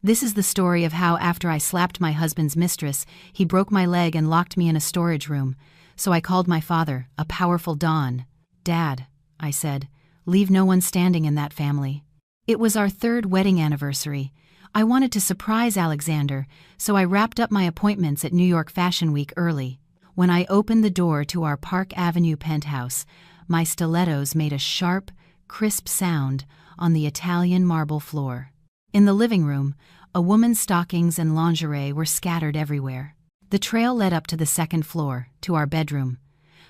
This is the story of how, after I slapped my husband's mistress, he broke my leg and locked me in a storage room. So I called my father, a powerful Don. "Dad," I said, "leave no one standing in that family." It was our 3rd wedding anniversary. I wanted to surprise Alexander, so I wrapped up my appointments at New York Fashion Week early. When I opened the door to our Park Avenue penthouse, my stilettos made a sharp, crisp sound on the Italian marble floor. In the living room, a woman's stockings and lingerie were scattered everywhere. The trail led up to the 2nd floor, to our bedroom.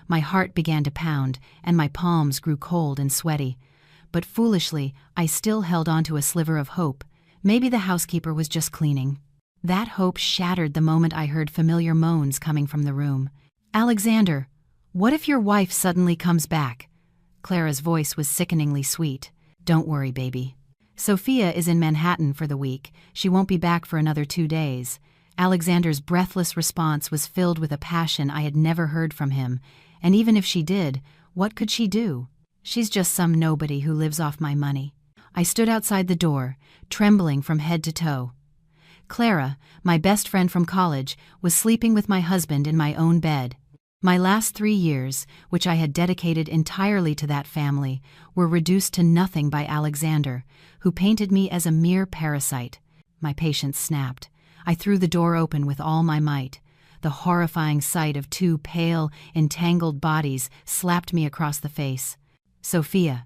My heart began to pound, and my palms grew cold and sweaty. But foolishly, I still held on to a sliver of hope. Maybe the housekeeper was just cleaning. That hope shattered the moment I heard familiar moans coming from the room. "Alexander, what if your wife suddenly comes back?" Clara's voice was sickeningly sweet. "Don't worry, baby. Sophia is in Manhattan for the week. She won't be back for another 2 days." Alexander's breathless response was filled with a passion I had never heard from him. And even if she did, what could she do? She's just some nobody who lives off my money. I stood outside the door, trembling from head to toe. Clara, my best friend from college, was sleeping with my husband in my own bed. My last 3 years, which I had dedicated entirely to that family, were reduced to nothing by Alexander, who painted me as a mere parasite. My patience snapped. I threw the door open with all my might. The horrifying sight of 2 pale, entangled bodies slapped me across the face. "Sophia."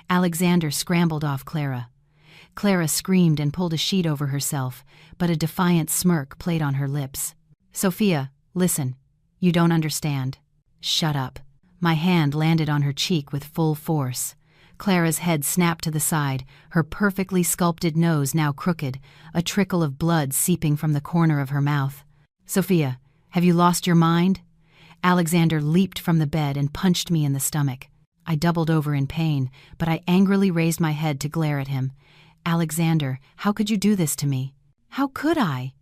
Alexander scrambled off Clara. Clara screamed and pulled a sheet over herself, but a defiant smirk played on her lips. "Sophia, listen. You don't understand." "Shut up." My hand landed on her cheek with full force. Clara's head snapped to the side, her perfectly sculpted nose now crooked, a trickle of blood seeping from the corner of her mouth. "Sophia, have you lost your mind?" Alexander leaped from the bed and punched me in the stomach. I doubled over in pain, but I angrily raised my head to glare at him. "Alexander, how could you do this to me?" "How could I?"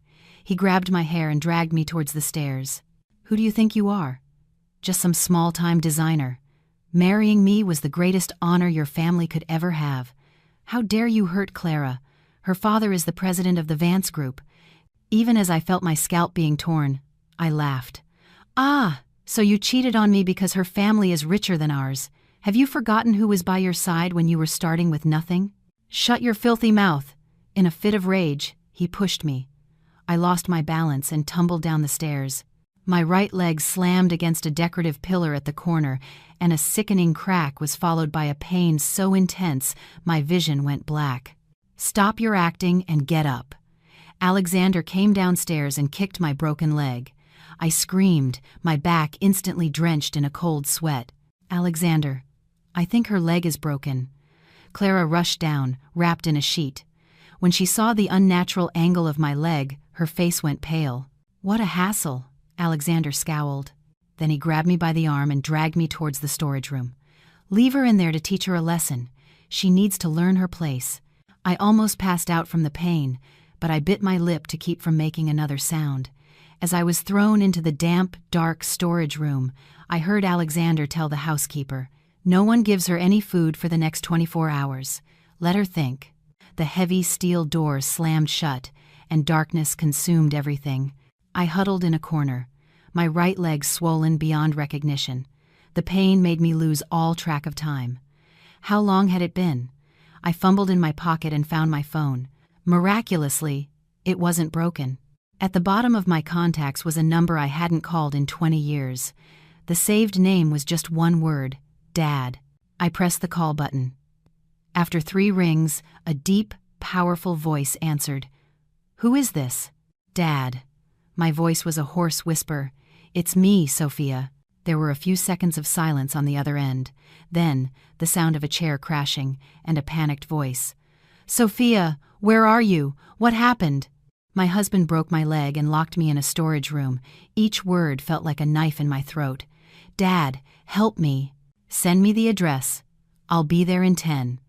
He grabbed my hair and dragged me towards the stairs. "Who do you think you are? Just some small-time designer. Marrying me was the greatest honor your family could ever have. How dare you hurt Clara? Her father is the president of the Vance Group." Even as I felt my scalp being torn, I laughed. "Ah, so you cheated on me because her family is richer than ours. Have you forgotten who was by your side when you were starting with nothing?" "Shut your filthy mouth." In a fit of rage, he pushed me. I lost my balance and tumbled down the stairs. My right leg slammed against a decorative pillar at the corner, and a sickening crack was followed by a pain so intense my vision went black. "Stop your acting and get up." Alexander came downstairs and kicked my broken leg. I screamed, my back instantly drenched in a cold sweat. "Alexander, I think her leg is broken." Clara rushed down, wrapped in a sheet. When she saw the unnatural angle of my leg, her face went pale. "What a hassle," Alexander scowled. Then he grabbed me by the arm and dragged me towards the storage room. "Leave her in there to teach her a lesson. She needs to learn her place." I almost passed out from the pain, but I bit my lip to keep from making another sound. As I was thrown into the damp, dark storage room, I heard Alexander tell the housekeeper, "No one gives her any food for the next 24 hours. Let her think." The heavy steel door slammed shut, and darkness consumed everything. I huddled in a corner, my right leg swollen beyond recognition. The pain made me lose all track of time. How long had it been? I fumbled in my pocket and found my phone. Miraculously, it wasn't broken. At the bottom of my contacts was a number I hadn't called in 20 years. The saved name was just one word: Dad. I pressed the call button. After 3 rings, a deep, powerful voice answered. "Who is this?" "Dad." My voice was a hoarse whisper. "It's me, Sophia." There were a few seconds of silence on the other end. Then, the sound of a chair crashing, and a panicked voice. "Sophia, where are you? What happened?" My husband broke my leg and locked me in a storage room. Each word felt like a knife in my throat. "Dad, help me." "Send me the address. I'll be there in 10.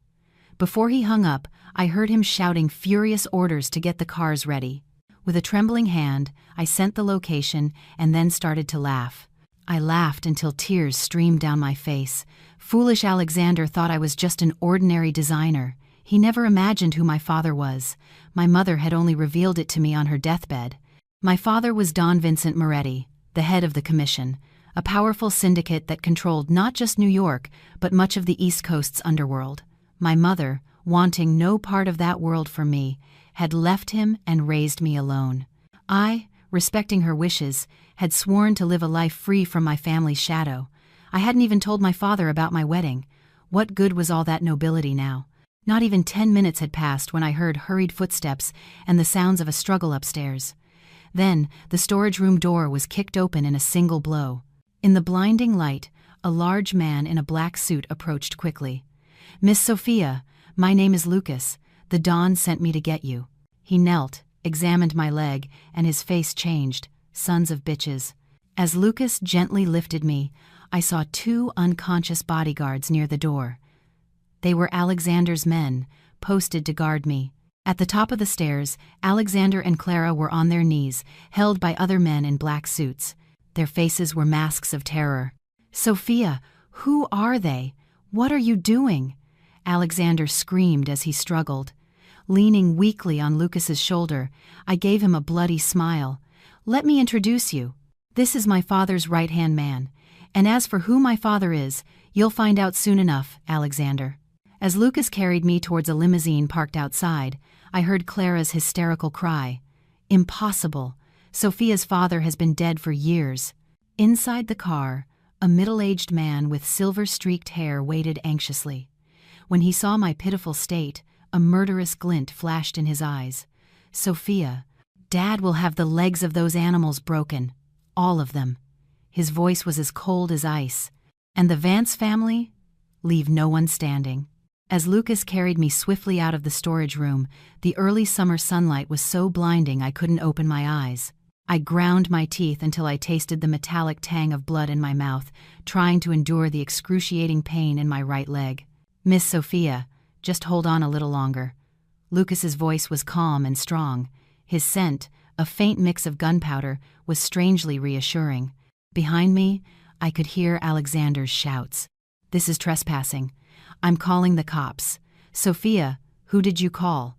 Before he hung up, I heard him shouting furious orders to get the cars ready. With a trembling hand, I sent the location and then started to laugh. I laughed until tears streamed down my face. Foolish Alexander thought I was just an ordinary designer. He never imagined who my father was. My mother had only revealed it to me on her deathbed. My father was Don Vincent Moretti, the head of the Commission, a powerful syndicate that controlled not just New York, but much of the East Coast's underworld. My mother, wanting no part of that world for me, had left him and raised me alone. I, respecting her wishes, had sworn to live a life free from my family's shadow. I hadn't even told my father about my wedding. What good was all that nobility now? Not even 10 minutes had passed when I heard hurried footsteps and the sounds of a struggle upstairs. Then, the storage room door was kicked open in a single blow. In the blinding light, a large man in a black suit approached quickly. "Miss Sophia, my name is Lucas. The Don sent me to get you." He knelt, examined my leg, and his face changed. Sons of bitches. As Lucas gently lifted me, I saw 2 unconscious bodyguards near the door. They were Alexander's men, posted to guard me. At the top of the stairs, Alexander and Clara were on their knees, held by other men in black suits. Their faces were masks of terror. "Sophia, who are they? What are you doing?" Alexander screamed as he struggled. Leaning weakly on Lucas's shoulder, I gave him a bloody smile. "Let me introduce you. This is my father's right-hand man. And as for who my father is, you'll find out soon enough, Alexander." As Lucas carried me towards a limousine parked outside, I heard Clara's hysterical cry. "Impossible. Sophia's father has been dead for years." Inside the car, a middle-aged man with silver-streaked hair waited anxiously. When he saw my pitiful state, a murderous glint flashed in his eyes. "Sophia, Dad will have the legs of those animals broken. All of them." His voice was as cold as ice. "And the Vance family? Leave no one standing." As Lucas carried me swiftly out of the storage room, the early summer sunlight was so blinding I couldn't open my eyes. I ground my teeth until I tasted the metallic tang of blood in my mouth, trying to endure the excruciating pain in my right leg. "Miss Sophia, just hold on a little longer." Lucas's voice was calm and strong. His scent, a faint mix of gunpowder, was strangely reassuring. Behind me, I could hear Alexander's shouts. "This is trespassing. I'm calling the cops. Sophia, who did you call?"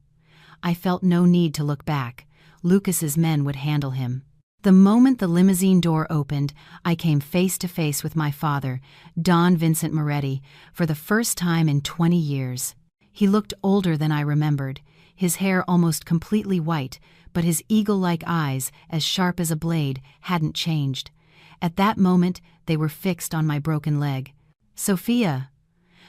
I felt no need to look back. Lucas's men would handle him. The moment the limousine door opened, I came face to face with my father, Don Vincent Moretti, for the first time in 20 years. He looked older than I remembered, his hair almost completely white, but his eagle-like eyes, as sharp as a blade, hadn't changed. At that moment, they were fixed on my broken leg. "Sophia."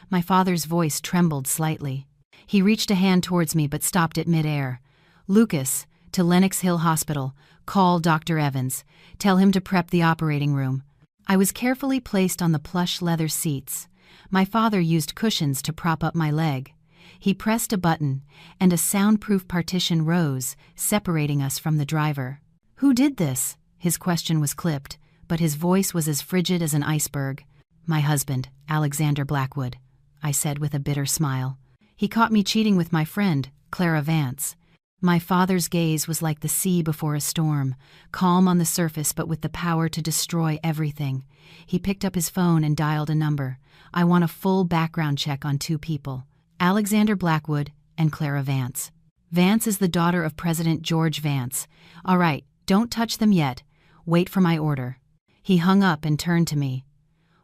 My father's voice trembled slightly. He reached a hand towards me but stopped it mid-air. "Lucas, to Lenox Hill Hospital. Call Dr. Evans. Tell him to prep the operating room." I was carefully placed on the plush leather seats. My father used cushions to prop up my leg. He pressed a button, and a soundproof partition rose, separating us from the driver. "Who did this?" His question was clipped, but his voice was as frigid as an iceberg. "My husband, Alexander Blackwood," I said with a bitter smile. "He caught me cheating with my friend, Clara Vance." My father's gaze was like the sea before a storm, calm on the surface but with the power to destroy everything. He picked up his phone and dialed a number. "I want a full background check on 2 people, Alexander Blackwood and Clara Vance. Vance is the daughter of President George Vance. All right, don't touch them yet. Wait for my order." He hung up and turned to me.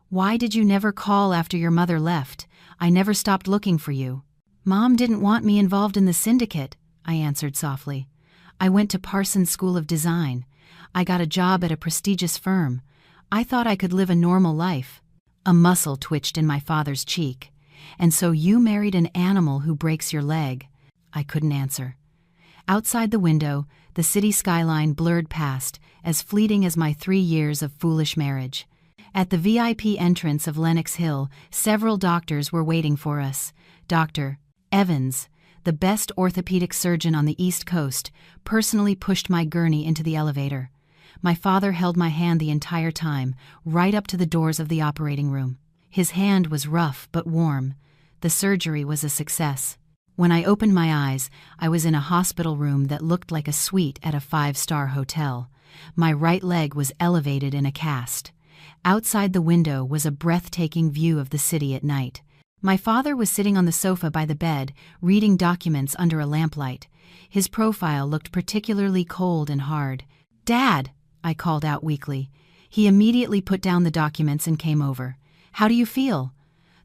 "Why did you never call after your mother left? I never stopped looking for you." "Mom didn't want me involved in the syndicate," I answered softly. "I went to Parsons School of Design. I got a job at a prestigious firm. I thought I could live a normal life." A muscle twitched in my father's cheek. "And so you married an animal who breaks your leg?" I couldn't answer. Outside the window, the city skyline blurred past, as fleeting as my 3 years of foolish marriage. At the VIP entrance of Lenox Hill, several doctors were waiting for us. Dr. Evans, the best orthopedic surgeon on the East Coast, personally pushed my gurney into the elevator. My father held my hand the entire time, right up to the doors of the operating room. His hand was rough but warm. The surgery was a success. When I opened my eyes, I was in a hospital room that looked like a suite at a 5-star hotel. My right leg was elevated in a cast. Outside the window was a breathtaking view of the city at night. My father was sitting on the sofa by the bed, reading documents under a lamplight. His profile looked particularly cold and hard. "Dad," I called out weakly. He immediately put down the documents and came over. "How do you feel?"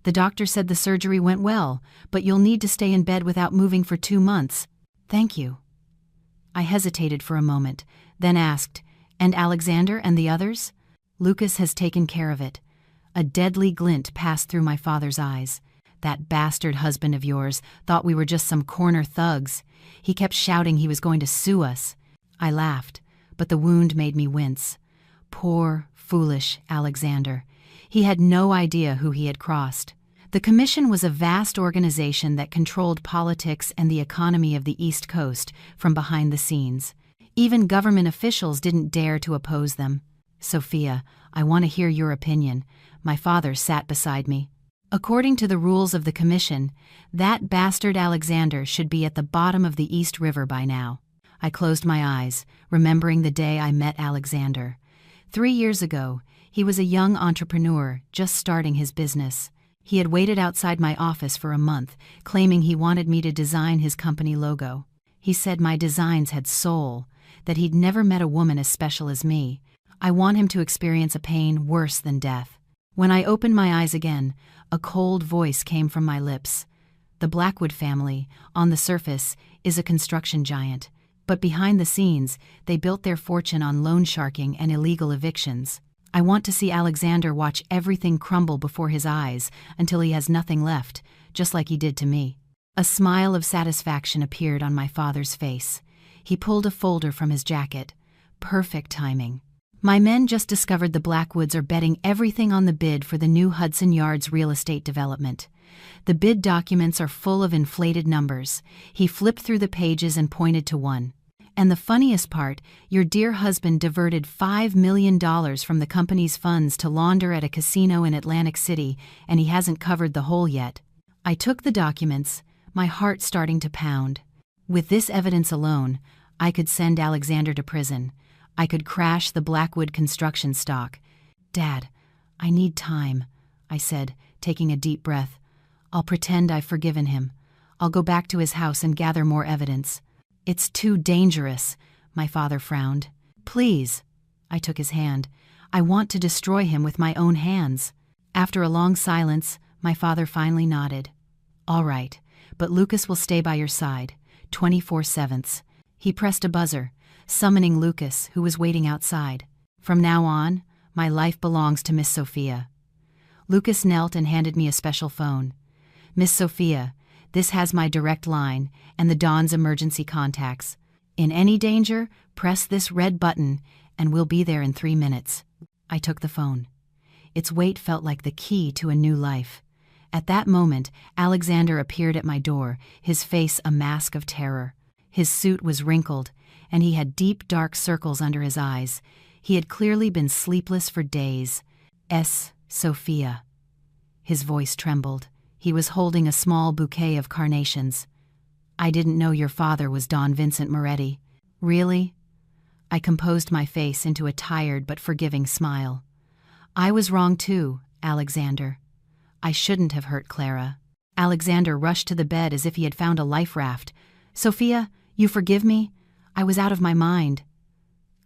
"The doctor said the surgery went well, but you'll need to stay in bed without moving for 2 months." "Thank you." I hesitated for a moment, then asked, "And Alexander and the others?" "Lucas has taken care of it." A deadly glint passed through my father's eyes. "That bastard husband of yours thought we were just some corner thugs. He kept shouting he was going to sue us." I laughed, but the wound made me wince. Poor, foolish Alexander. He had no idea who he had crossed. The Commission was a vast organization that controlled politics and the economy of the East Coast from behind the scenes. Even government officials didn't dare to oppose them. "Sophia, I want to hear your opinion." My father sat beside me. "According to the rules of the Commission, that bastard Alexander should be at the bottom of the East River by now." I closed my eyes, remembering the day I met Alexander. 3 years ago, he was a young entrepreneur just starting his business. He had waited outside my office for a month, claiming he wanted me to design his company logo. He said my designs had soul, that he'd never met a woman as special as me. I want him to experience a pain worse than death. When I opened my eyes again, a cold voice came from my lips. The Blackwood family, on the surface, is a construction giant, but behind the scenes, they built their fortune on loan sharking and illegal evictions. I want to see Alexander watch everything crumble before his eyes until he has nothing left, just like he did to me. A smile of satisfaction appeared on my father's face. He pulled a folder from his jacket. Perfect timing. "My men just discovered the Blackwoods are betting everything on the bid for the new Hudson Yards real estate development. The bid documents are full of inflated numbers." He flipped through the pages and pointed to one. "And the funniest part, your dear husband diverted $5 million from the company's funds to launder at a casino in Atlantic City, and he hasn't covered the hole yet." I took the documents, my heart starting to pound. With this evidence alone, I could send Alexander to prison. I could crash the Blackwood construction stock. "Dad, I need time," I said, taking a deep breath. "I'll pretend I've forgiven him. I'll go back to his house and gather more evidence." "It's too dangerous," my father frowned. "Please." I took his hand. "I want to destroy him with my own hands." After a long silence, my father finally nodded. "All right, but Lucas will stay by your side, 24/7." He pressed a buzzer, summoning Lucas, who was waiting outside. "From now on, my life belongs to Miss Sophia." Lucas knelt and handed me a special phone. "Miss Sophia, this has my direct line and the Dawn's emergency contacts. In any danger, press this red button and we'll be there in 3 minutes." I took the phone. Its weight felt like the key to a new life. At that moment, Alexander appeared at my door, his face a mask of terror. His suit was wrinkled, and he had deep dark circles under his eyes. He had clearly been sleepless for days. "Sophia." His voice trembled. He was holding a small bouquet of carnations. "I didn't know your father was Don Vincent Moretti." "Really?" I composed my face into a tired but forgiving smile. "I was wrong too, Alexander. I shouldn't have hurt Clara." Alexander rushed to the bed as if he had found a life raft. "Sophia, you forgive me? I was out of my mind.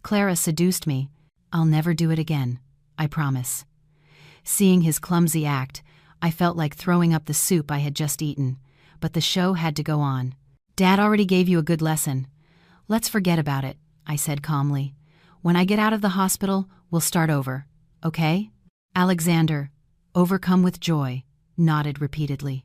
Clara seduced me. I'll never do it again, I promise." Seeing his clumsy act, I felt like throwing up the soup I had just eaten, but the show had to go on. "Dad already gave you a good lesson. Let's forget about it," I said calmly. "When I get out of the hospital, we'll start over, okay?" Alexander, overcome with joy, nodded repeatedly.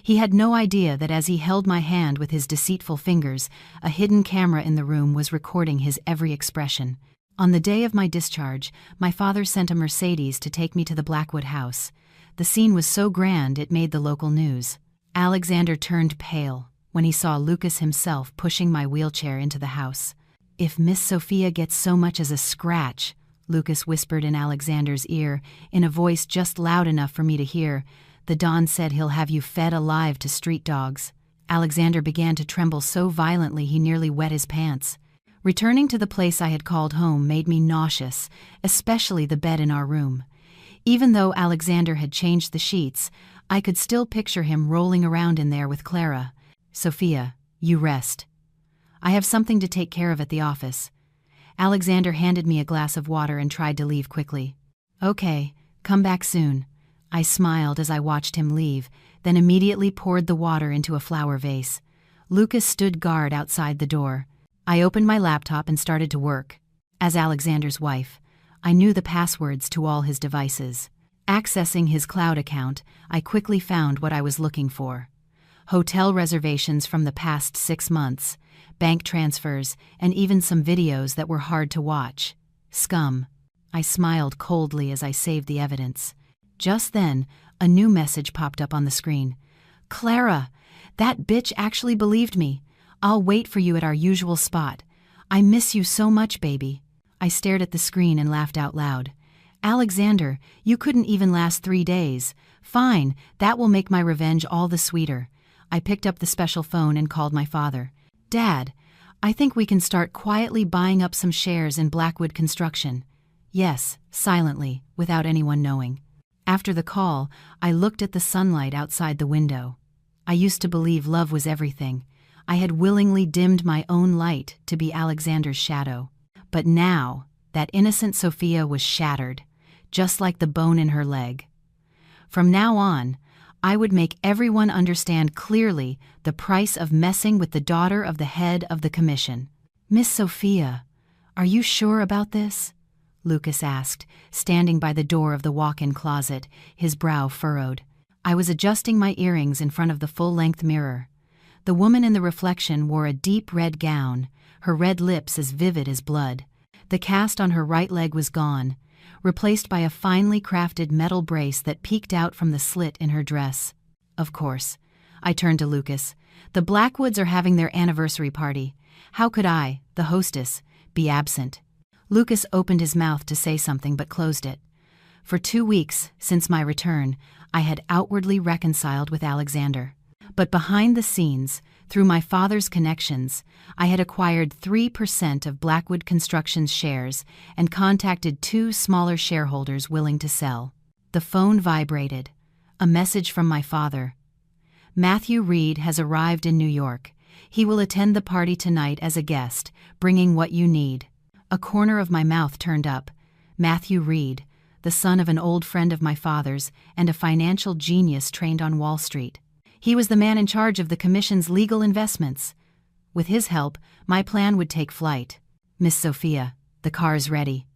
He had no idea that as he held my hand with his deceitful fingers, a hidden camera in the room was recording his every expression. On the day of my discharge, my father sent a Mercedes to take me to the Blackwood house. The scene was so grand it made the local news. Alexander turned pale when he saw Lucas himself pushing my wheelchair into the house. "If Miss Sophia gets so much as a scratch," Lucas whispered in Alexander's ear, in a voice just loud enough for me to hear, "the Don said he'll have you fed alive to street dogs." Alexander began to tremble so violently he nearly wet his pants. Returning to the place I had called home made me nauseous, especially the bed in our room. Even though Alexander had changed the sheets, I could still picture him rolling around in there with Clara. "Sophia, you rest. I have something to take care of at the office." Alexander handed me a glass of water and tried to leave quickly. "Okay, come back soon." I smiled as I watched him leave, then immediately poured the water into a flower vase. Lucas stood guard outside the door. I opened my laptop and started to work. As Alexander's wife, I knew the passwords to all his devices. Accessing his cloud account, I quickly found what I was looking for. Hotel reservations from the past 6 months, bank transfers, and even some videos that were hard to watch. Scum. I smiled coldly as I saved the evidence. Just then, a new message popped up on the screen. "Clara, that bitch actually believed me. I'll wait for you at our usual spot. I miss you so much, baby." I stared at the screen and laughed out loud. "Alexander, you couldn't even last 3 days. Fine, that will make my revenge all the sweeter." I picked up the special phone and called my father. "Dad, I think we can start quietly buying up some shares in Blackwood Construction." "Yes," silently, without anyone knowing. After the call, I looked at the sunlight outside the window. I used to believe love was everything. I had willingly dimmed my own light to be Alexander's shadow. But now, that innocent Sophia was shattered, just like the bone in her leg. From now on, I would make everyone understand clearly the price of messing with the daughter of the head of the commission. "Miss Sophia, are you sure about this?" Lucas asked, standing by the door of the walk-in closet, his brow furrowed. I was adjusting my earrings in front of the full-length mirror. The woman in the reflection wore a deep red gown, her red lips as vivid as blood. The cast on her right leg was gone, replaced by a finely crafted metal brace that peeked out from the slit in her dress. "Of course." I turned to Lucas. "The Blackwoods are having their anniversary party. How could I, the hostess, be absent?" Lucas opened his mouth to say something but closed it. For 2 weeks, since my return, I had outwardly reconciled with Alexander. But behind the scenes, through my father's connections, I had acquired 3% of Blackwood Construction's shares and contacted 2 smaller shareholders willing to sell. The phone vibrated. A message from my father. "Matthew Reed has arrived in New York. He will attend the party tonight as a guest, bringing what you need." A corner of my mouth turned up. Matthew Reed, the son of an old friend of my father's and a financial genius trained on Wall Street. He was the man in charge of the commission's legal investments. With his help, my plan would take flight. "Miss Sophia, the car's ready."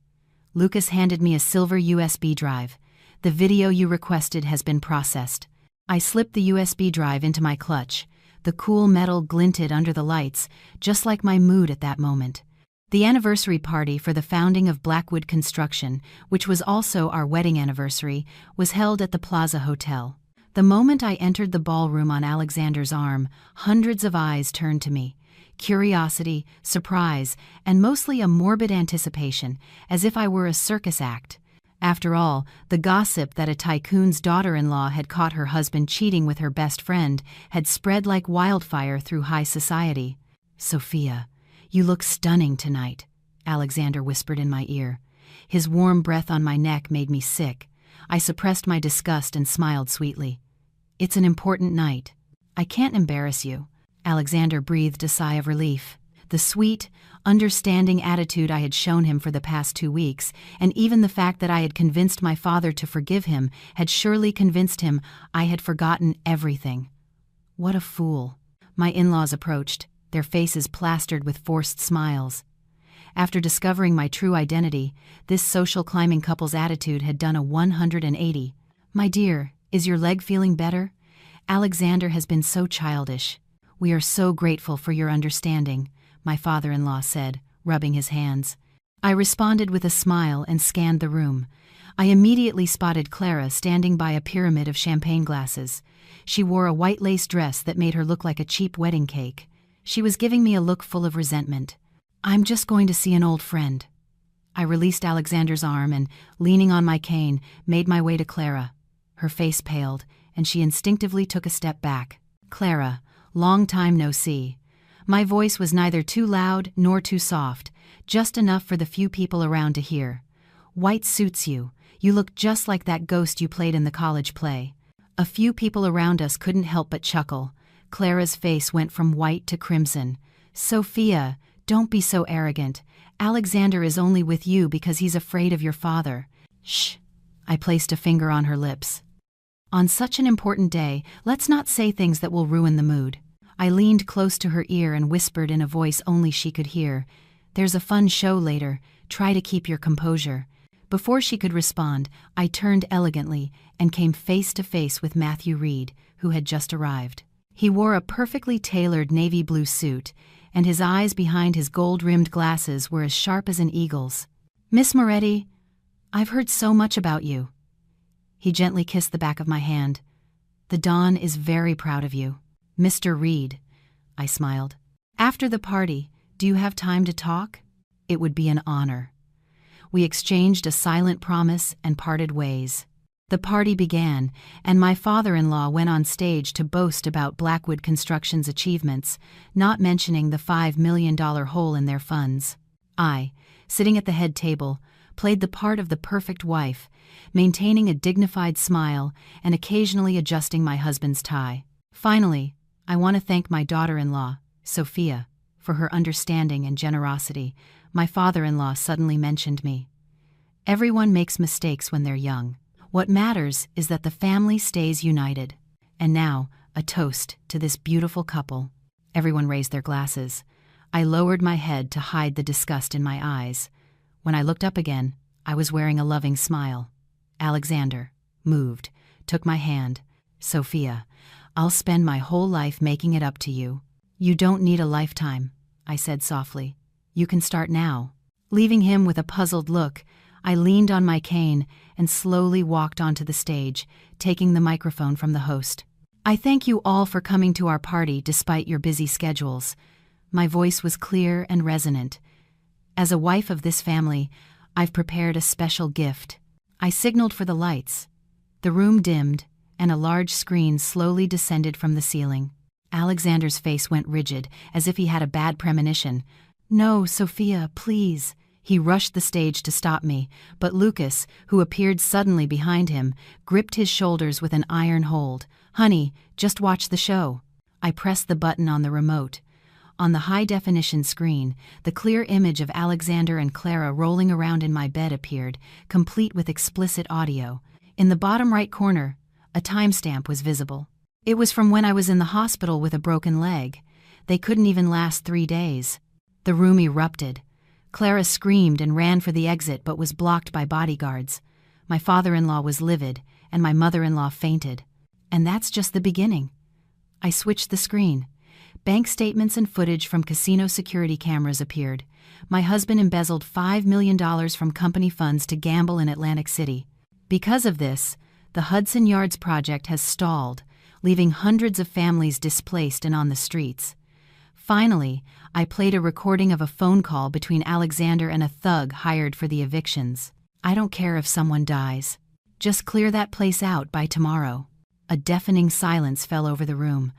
Lucas handed me a silver USB drive. "The video you requested has been processed." I slipped the USB drive into my clutch. The cool metal glinted under the lights, just like my mood at that moment. The anniversary party for the founding of Blackwood Construction, which was also our wedding anniversary, was held at the Plaza Hotel. The moment I entered the ballroom on Alexander's arm, hundreds of eyes turned to me. Curiosity, surprise, and mostly a morbid anticipation, as if I were a circus act. After all, the gossip that a tycoon's daughter-in-law had caught her husband cheating with her best friend had spread like wildfire through high society. "Sophia, you look stunning tonight," Alexander whispered in my ear. His warm breath on my neck made me sick. I suppressed my disgust and smiled sweetly. "It's an important night. I can't embarrass you." Alexander breathed a sigh of relief. The sweet, understanding attitude I had shown him for the past 2 weeks, and even the fact that I had convinced my father to forgive him, had surely convinced him I had forgotten everything. What a fool. My in-laws approached, their faces plastered with forced smiles. After discovering my true identity, this social climbing couple's attitude had done a 180. "My dear, is your leg feeling better? Alexander has been so childish. We are so grateful for your understanding," my father-in-law said, rubbing his hands. I responded with a smile and scanned the room. I immediately spotted Clara standing by a pyramid of champagne glasses. She wore a white lace dress that made her look like a cheap wedding cake. She was giving me a look full of resentment. "I'm just going to see an old friend." I released Alexander's arm and, leaning on my cane, made my way to Clara. Her face paled, and she instinctively took a step back. "Clara, long time no see." My voice was neither too loud nor too soft, just enough for the few people around to hear. "White suits you. You look just like that ghost you played in the college play." A few people around us couldn't help but chuckle. Clara's face went from white to crimson. "Sophia, don't be so arrogant. Alexander is only with you because he's afraid of your father." "Shh." I placed a finger on her lips. "On such an important day, let's not say things that will ruin the mood." I leaned close to her ear and whispered in a voice only she could hear, "There's a fun show later. Try to keep your composure." Before she could respond, I turned elegantly and came face to face with Matthew Reed, who had just arrived. He wore a perfectly tailored navy blue suit, and his eyes behind his gold-rimmed glasses were as sharp as an eagle's. "Miss Moretti, I've heard so much about you." He gently kissed the back of my hand. "The Dawn is very proud of you." "Mr. Reed," I smiled. "After the party, do you have time to talk?" "It would be an honor." We exchanged a silent promise and parted ways. The party began, and my father-in-law went on stage to boast about Blackwood Construction's achievements, not mentioning the $5 million hole in their funds. I, sitting at the head table, played the part of the perfect wife, maintaining a dignified smile and occasionally adjusting my husband's tie. Finally, I want to thank my daughter-in-law, Sophia, for her understanding and generosity. My father-in-law suddenly mentioned me. "Everyone makes mistakes when they're young. What matters is that the family stays united." And now, a toast to this beautiful couple. Everyone raised their glasses. I lowered my head to hide the disgust in my eyes. When I looked up again, I was wearing a loving smile. Alexander, moved, took my hand. "Sophia, I'll spend my whole life making it up to you." "You don't need a lifetime," I said softly. "You can start now." Leaving him with a puzzled look, I leaned on my cane and slowly walked onto the stage, taking the microphone from the host. "I thank you all for coming to our party despite your busy schedules." My voice was clear and resonant. "As a wife of this family, I've prepared a special gift." I signaled for the lights. The room dimmed, and a large screen slowly descended from the ceiling. Alexander's face went rigid, as if he had a bad premonition. "No, Sophia, please." He rushed the stage to stop me, but Lucas, who appeared suddenly behind him, gripped his shoulders with an iron hold. "Honey, just watch the show." I pressed the button on the remote. On the high-definition screen, the clear image of Alexander and Clara rolling around in my bed appeared, complete with explicit audio. In the bottom right corner, a timestamp was visible. It was from when I was in the hospital with a broken leg. They couldn't even last 3 days. The room erupted. Clara screamed and ran for the exit but was blocked by bodyguards. My father-in-law was livid, and my mother-in-law fainted. And that's just the beginning. I switched the screen. Bank statements and footage from casino security cameras appeared. My husband embezzled $5 million from company funds to gamble in Atlantic City. Because of this, the Hudson Yards project has stalled, leaving hundreds of families displaced and on the streets. Finally, I played a recording of a phone call between Alexander and a thug hired for the evictions. "I don't care if someone dies. Just clear that place out by tomorrow." A deafening silence fell over the room.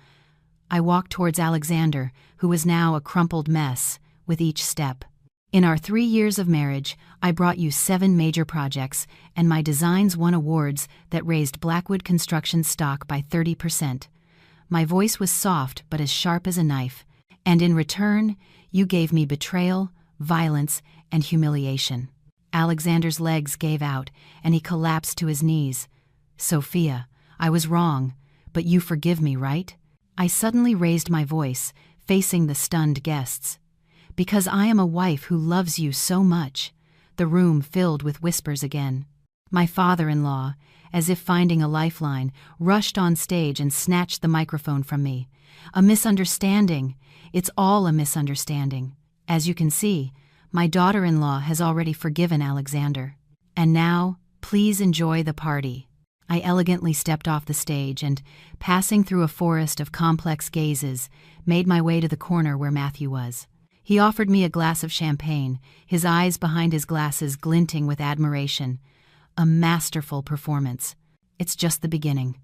I walked towards Alexander, who was now a crumpled mess, with each step. "In our 3 years of marriage, I brought you 7 major projects, and my designs won awards that raised Blackwood Construction stock by 30%. My voice was soft but as sharp as a knife. And in return, you gave me betrayal, violence, and humiliation." Alexander's legs gave out, and he collapsed to his knees. "Sophia, I was wrong, but you forgive me, right?" I suddenly raised my voice, facing the stunned guests. "Because I am a wife who loves you so much." The room filled with whispers again. My father-in-law, as if finding a lifeline, rushed on stage and snatched the microphone from me. "A misunderstanding. It's all a misunderstanding. As you can see, my daughter-in-law has already forgiven Alexander. And now, please enjoy the party." I elegantly stepped off the stage and, passing through a forest of complex gazes, made my way to the corner where Matthew was. He offered me a glass of champagne, his eyes behind his glasses glinting with admiration. A masterful performance. "It's just the beginning."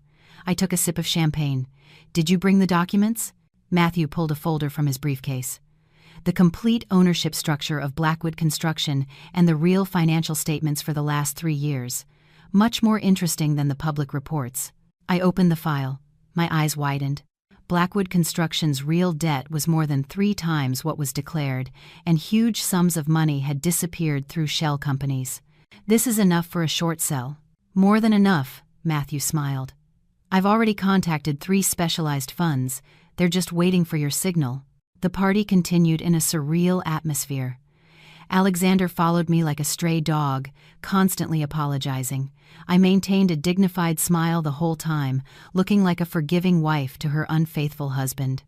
I took a sip of champagne. "Did you bring the documents?" Matthew pulled a folder from his briefcase. "The complete ownership structure of Blackwood Construction and the real financial statements for the last 3 years. Much more interesting than the public reports." I opened the file. My eyes widened. Blackwood Construction's real debt was more than 3 times what was declared, and huge sums of money had disappeared through shell companies. This is enough for a short sell. More than enough, Matthew smiled. I've already contacted 3 specialized funds. They're just waiting for your signal. The party continued in a surreal atmosphere. Alexander followed me like a stray dog, constantly apologizing. I maintained a dignified smile the whole time, looking like a forgiving wife to her unfaithful husband.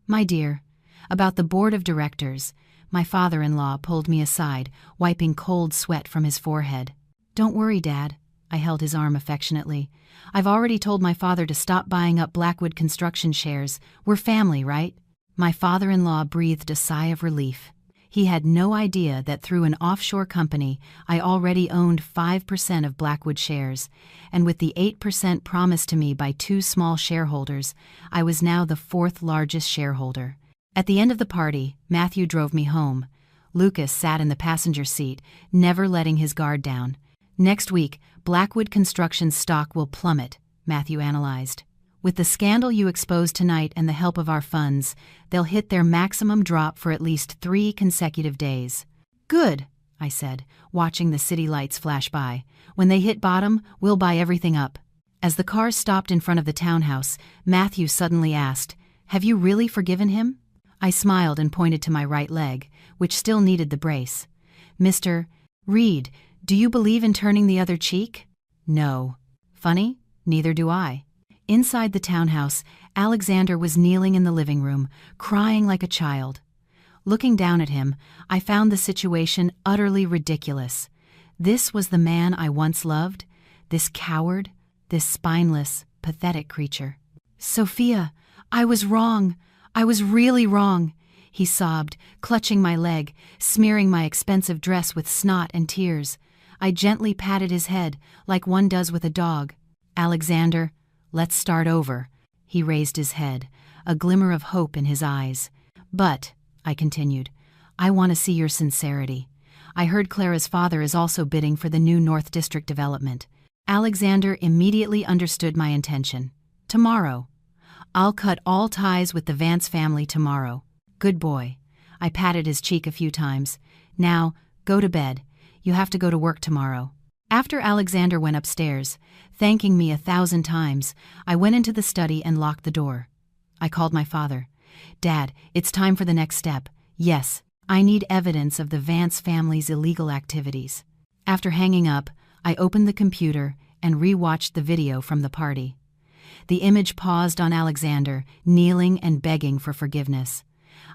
My dear, about the board of directors, my father-in-law pulled me aside, wiping cold sweat from his forehead. Don't worry, Dad. I held his arm affectionately. I've already told my father to stop buying up Blackwood Construction shares. We're family, right? My father-in-law breathed a sigh of relief. He had no idea that through an offshore company, I already owned 5% of Blackwood shares, and with the 8% promised to me by 2 small shareholders, I was now the 4th largest shareholder. At the end of the party, Matthew drove me home. Lucas sat in the passenger seat, never letting his guard down. Next week, Blackwood Construction's stock will plummet, Matthew analyzed. With the scandal you exposed tonight and the help of our funds, they'll hit their maximum drop for at least 3 consecutive days. Good, I said, watching the city lights flash by. When they hit bottom, we'll buy everything up. As the car stopped in front of the townhouse, Matthew suddenly asked, Have you really forgiven him? I smiled and pointed to my right leg, which still needed the brace. Mr. Reed, do you believe in turning the other cheek? No. Funny? Neither do I. Inside the townhouse, Alexander was kneeling in the living room, crying like a child. Looking down at him, I found the situation utterly ridiculous. This was the man I once loved, this coward, this spineless, pathetic creature. Sophia, I was wrong. I was really wrong, he sobbed, clutching my leg, smearing my expensive dress with snot and tears. I gently patted his head, like one does with a dog. Alexander, let's start over. He raised his head, a glimmer of hope in his eyes. But, I continued, I want to see your sincerity. I heard Clara's father is also bidding for the new North District development. Alexander immediately understood my intention. Tomorrow. I'll cut all ties with the Vance family tomorrow. Good boy. I patted his cheek a few times. Now, go to bed. You have to go to work tomorrow. After Alexander went upstairs, thanking me 1,000 times, I went into the study and locked the door. I called my father. Dad, it's time for the next step. Yes, I need evidence of the Vance family's illegal activities. After hanging up, I opened the computer and re-watched the video from the party. The image paused on Alexander, kneeling and begging for forgiveness.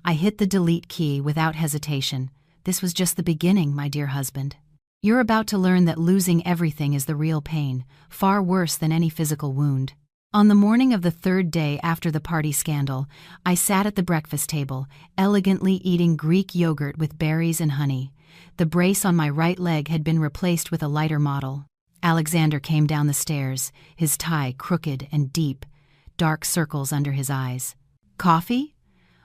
I hit the delete key without hesitation. This was just the beginning, my dear husband. You're about to learn that losing everything is the real pain, far worse than any physical wound. On the morning of the 3rd day after the party scandal, I sat at the breakfast table, elegantly eating Greek yogurt with berries and honey. The brace on my right leg had been replaced with a lighter model. Alexander came down the stairs, his tie crooked and deep, dark circles under his eyes. Coffee?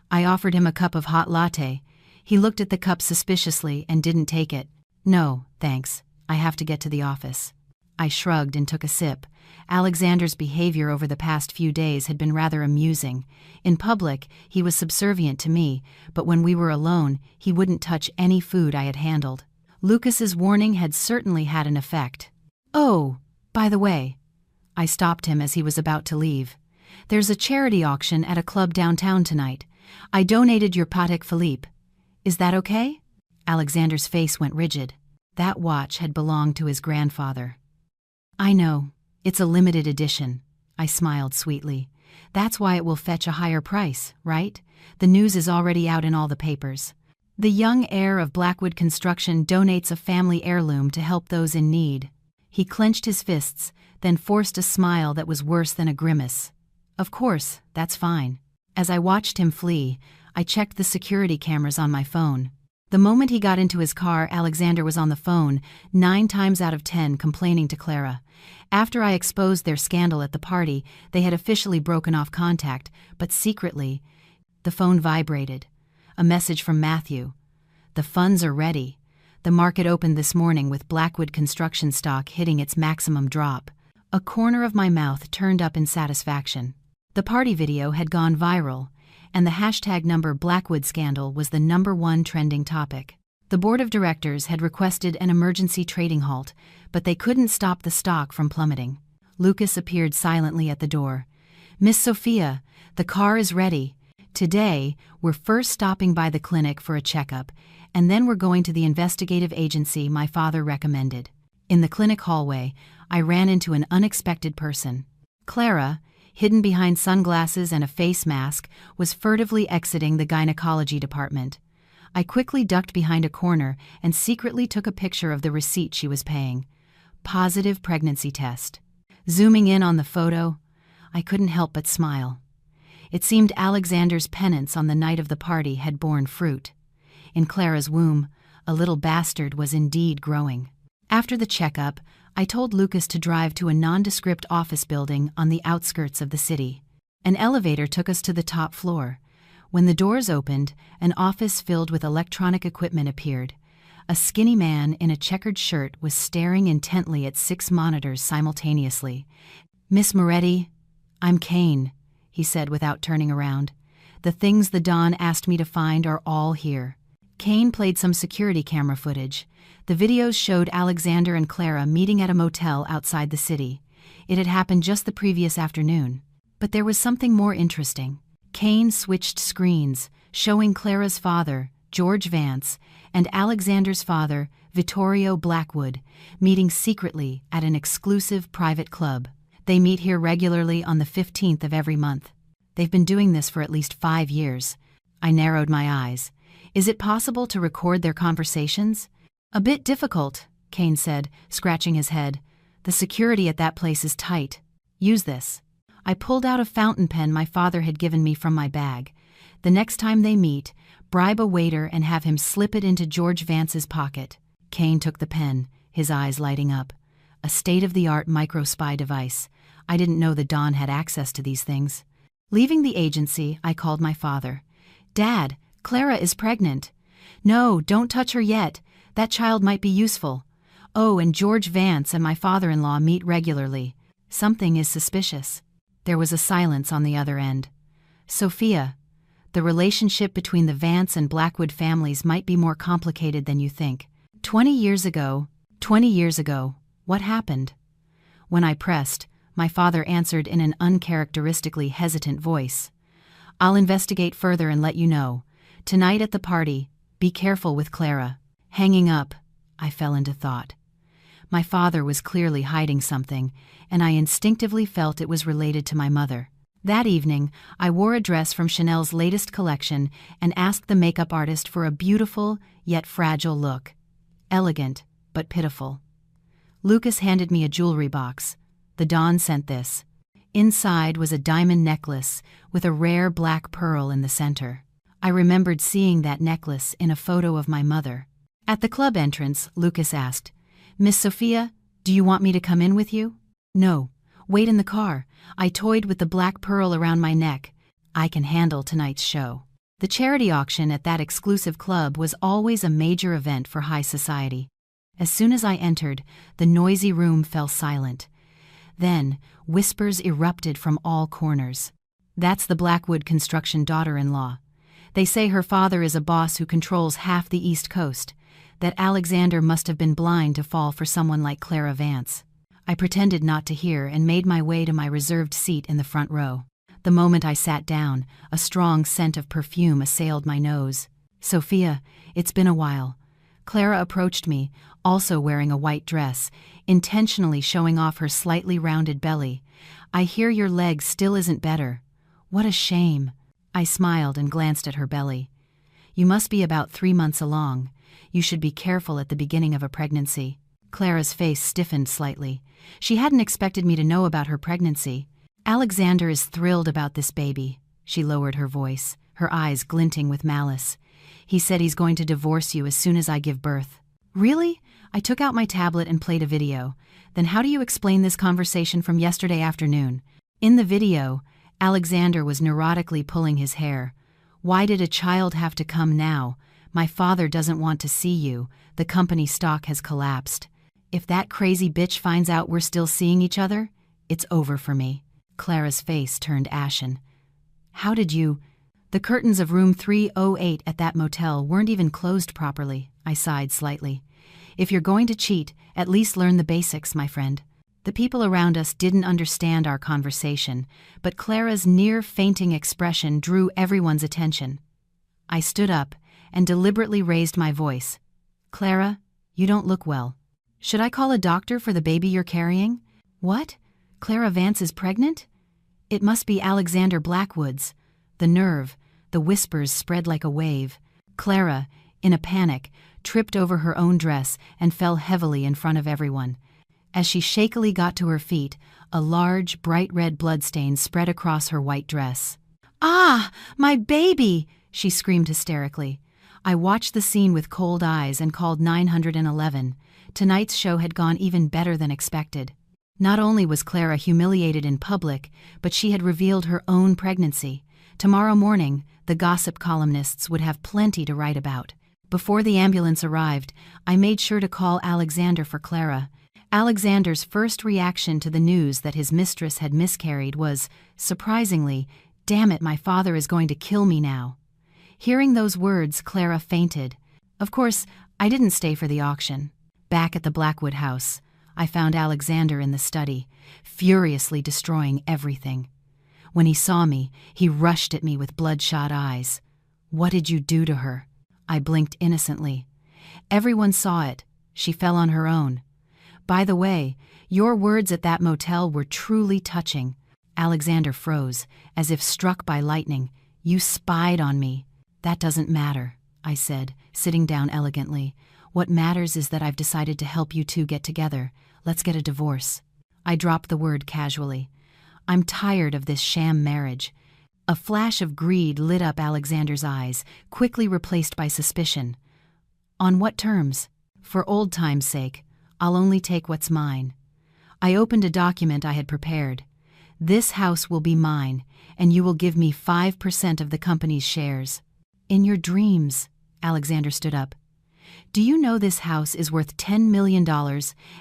I offered him a cup of hot latte. He looked at the cup suspiciously and didn't take it. No, thanks. I have to get to the office. I shrugged and took a sip. Alexander's behavior over the past few days had been rather amusing. In public, he was subservient to me, but when we were alone, he wouldn't touch any food I had handled. Lucas's warning had certainly had an effect. Oh, by the way, I stopped him as he was about to leave. There's a charity auction at a club downtown tonight. I donated your Patek Philippe. Is that okay? Alexander's face went rigid. That watch had belonged to his grandfather. I know. It's a limited edition. I smiled sweetly. That's why it will fetch a higher price, right? The news is already out in all the papers. The young heir of Blackwood Construction donates a family heirloom to help those in need. He clenched his fists, then forced a smile that was worse than a grimace. Of course, that's fine. As I watched him flee, I checked the security cameras on my phone. The moment he got into his car, Alexander was on the phone, 9 times out of 10 complaining to Clara. After I exposed their scandal at the party, they had officially broken off contact, but secretly, the phone vibrated. A message from Matthew. The funds are ready. The market opened this morning with Blackwood Construction stock hitting its maximum drop. A corner of my mouth turned up in satisfaction. The party video had gone viral, and the hashtag #Blackwood scandal was the #1 trending topic. The board of directors had requested an emergency trading halt, but they couldn't stop the stock from plummeting. Lucas appeared silently at the door. "Miss Sophia, the car is ready. Today, we're first stopping by the clinic for a checkup, and then we're going to the investigative agency my father recommended." In the clinic hallway, I ran into an unexpected person. Clara, hidden behind sunglasses and a face mask, was furtively exiting the gynecology department. I quickly ducked behind a corner and secretly took a picture of the receipt she was paying. Positive pregnancy test. Zooming in on the photo, I couldn't help but smile. It seemed Alexander's penance on the night of the party had borne fruit. In Clara's womb, a little bastard was indeed growing. After the checkup, I told Lucas to drive to a nondescript office building on the outskirts of the city. An elevator took us to the top floor. When the doors opened, an office filled with electronic equipment appeared. A skinny man in a checkered shirt was staring intently at 6 monitors simultaneously. "Miss Moretti, I'm Kane," he said without turning around. "The things the Don asked me to find are all here." Kane played some security camera footage. The videos showed Alexander and Clara meeting at a motel outside the city. It had happened just the previous afternoon. But there was something more interesting. Kane switched screens, showing Clara's father, George Vance, and Alexander's father, Vittorio Blackwood, meeting secretly at an exclusive private club. They meet here regularly on the 15th of every month. They've been doing this for at least 5 years. I narrowed my eyes. Is it possible to record their conversations? "A bit difficult," Kane said, scratching his head. "The security at that place is tight. Use this." I pulled out a fountain pen my father had given me from my bag. "The next time they meet, bribe a waiter and have him slip it into George Vance's pocket." Kane took the pen, his eyes lighting up. A state-of-the-art micro-spy device. I didn't know the Don had access to these things. Leaving the agency, I called my father. "Dad, Clara is pregnant." "No, don't touch her yet. That child might be useful." "Oh, and George Vance and my father-in-law meet regularly. Something is suspicious." There was a silence on the other end. "Sophia, the relationship between the Vance and Blackwood families might be more complicated than you think. 20 years ago, what happened?" When I pressed, my father answered in an uncharacteristically hesitant voice. "I'll investigate further and let you know. Tonight at the party, be careful with Clara." Hanging up, I fell into thought. My father was clearly hiding something, and I instinctively felt it was related to my mother. That evening, I wore a dress from Chanel's latest collection and asked the makeup artist for a beautiful, yet fragile look. Elegant, but pitiful. Lucas handed me a jewelry box. The Don sent this. Inside was a diamond necklace with a rare black pearl in the center. I remembered seeing that necklace in a photo of my mother. At the club entrance, Lucas asked, "Miss Sophia, do you want me to come in with you?" "No, wait in the car. I toyed with the black pearl around my neck. I can handle tonight's show." The charity auction at that exclusive club was always a major event for high society. As soon as I entered, the noisy room fell silent. Then, whispers erupted from all corners. "That's the Blackwood construction daughter-in-law. They say her father is a boss who controls half the East Coast. That Alexander must have been blind to fall for someone like Clara Vance." I pretended not to hear and made my way to my reserved seat in the front row. The moment I sat down, a strong scent of perfume assailed my nose. "Sophia, it's been a while." Clara approached me, also wearing a white dress, intentionally showing off her slightly rounded belly. "I hear your leg still isn't better." "What a shame." I smiled and glanced at her belly. "You must be about 3 months along. You should be careful at the beginning of a pregnancy." Clara's face stiffened slightly. She hadn't expected me to know about her pregnancy. "Alexander is thrilled about this baby." She lowered her voice, her eyes glinting with malice. "He said he's going to divorce you as soon as I give birth." "Really?" I took out my tablet and played a video. "Then how do you explain this conversation from yesterday afternoon?" In the video, Alexander was neurotically pulling his hair. "Why did a child have to come now? My father doesn't want to see you. The company stock has collapsed. If that crazy bitch finds out we're still seeing each other, It's over for me. Clara's face turned ashen. How did you? The curtains of room 308 at that motel weren't even closed properly, I sighed slightly. If you're going to cheat, at least learn the basics, my friend. The people around us didn't understand our conversation, but Clara's near-fainting expression drew everyone's attention. I stood up and deliberately raised my voice. Clara, you don't look well. Should I call a doctor for the baby you're carrying? What? Clara Vance is pregnant? It must be Alexander Blackwood's. The nerve, the whispers spread like a wave. Clara, in a panic, tripped over her own dress and fell heavily in front of everyone. As she shakily got to her feet, a large, bright red bloodstain spread across her white dress. Ah, my baby! She screamed hysterically. I watched the scene with cold eyes and called 911. Tonight's show had gone even better than expected. Not only was Clara humiliated in public, but she had revealed her own pregnancy. Tomorrow morning, the gossip columnists would have plenty to write about. Before the ambulance arrived, I made sure to call Alexander for Clara. Alexander's first reaction to the news that his mistress had miscarried was, surprisingly, "Damn it, my father is going to kill me now." Hearing those words, Clara fainted. Of course, I didn't stay for the auction. Back at the Blackwood house, I found Alexander in the study, furiously destroying everything. When he saw me, he rushed at me with bloodshot eyes. "What did you do to her?" I blinked innocently. "Everyone saw it. She fell on her own. By the way, your words at that motel were truly touching." Alexander froze, as if struck by lightning. "You spied on me." "That doesn't matter," I said, sitting down elegantly. "What matters is that I've decided to help you two get together. Let's get a divorce." I dropped the word casually. "I'm tired of this sham marriage." A flash of greed lit up Alexander's eyes, quickly replaced by suspicion. "On what terms?" "For old time's sake, I'll only take what's mine." I opened a document I had prepared. "This house will be mine, and you will give me 5% of the company's shares." "In your dreams," Alexander stood up. "Do you know this house is worth $10 million,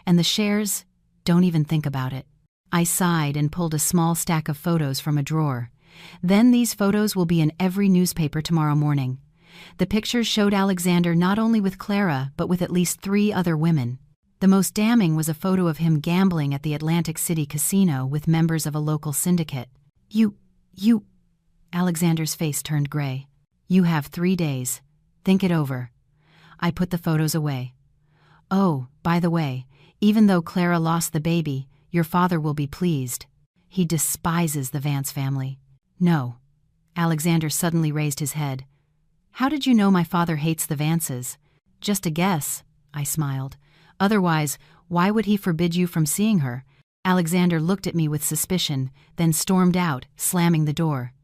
and the shares? Don't even think about it." I sighed and pulled a small stack of photos from a drawer. "Then these photos will be in every newspaper tomorrow morning." The pictures showed Alexander not only with Clara, but with at least 3 other women. The most damning was a photo of him gambling at the Atlantic City casino with members of a local syndicate. You... Alexander's face turned gray. "You have 3 days. Think it over." I put the photos away. "Oh, by the way, even though Clara lost the baby, your father will be pleased. He despises the Vance family." "No." Alexander suddenly raised his head. "How did you know my father hates the Vances?" "Just a guess," I smiled. "Otherwise, why would he forbid you from seeing her?" Alexander looked at me with suspicion, then stormed out, slamming the door.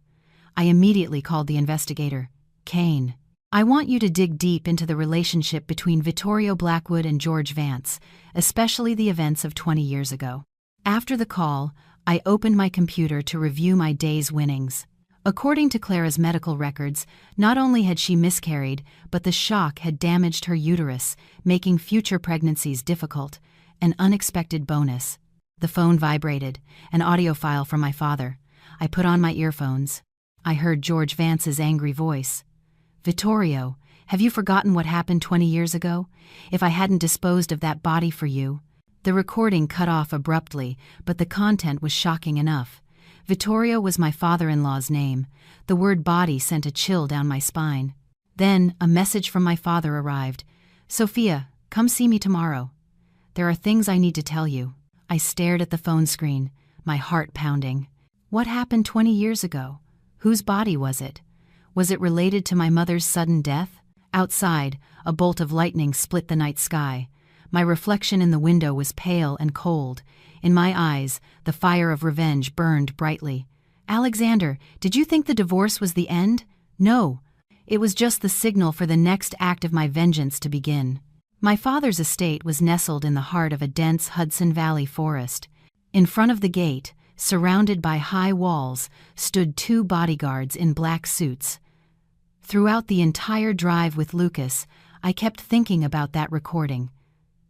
I immediately called the investigator. "Kane, I want you to dig deep into the relationship between Vittorio Blackwood and George Vance, especially the events of 20 years ago." After the call, I opened my computer to review my day's winnings. According to Clara's medical records, not only had she miscarried, but the shock had damaged her uterus, making future pregnancies difficult. An unexpected bonus. The phone vibrated, an audio file from my father. I put on my earphones. I heard George Vance's angry voice. "Vittorio, have you forgotten what happened 20 years ago? If I hadn't disposed of that body for you..." The recording cut off abruptly, but the content was shocking enough. Vittorio was my father-in-law's name. The word body sent a chill down my spine. Then a message from my father arrived. "Sophia, come see me tomorrow. There are things I need to tell you." I stared at the phone screen, my heart pounding. What happened 20 years ago? Whose body was it? Was it related to my mother's sudden death? Outside, a bolt of lightning split the night sky. My reflection in the window was pale and cold. In my eyes, the fire of revenge burned brightly. "Alexander, did you think the divorce was the end?" "No. It was just the signal for the next act of my vengeance to begin." My father's estate was nestled in the heart of a dense Hudson Valley forest. In front of the gate, surrounded by high walls, stood 2 bodyguards in black suits. Throughout the entire drive with Lucas, I kept thinking about that recording.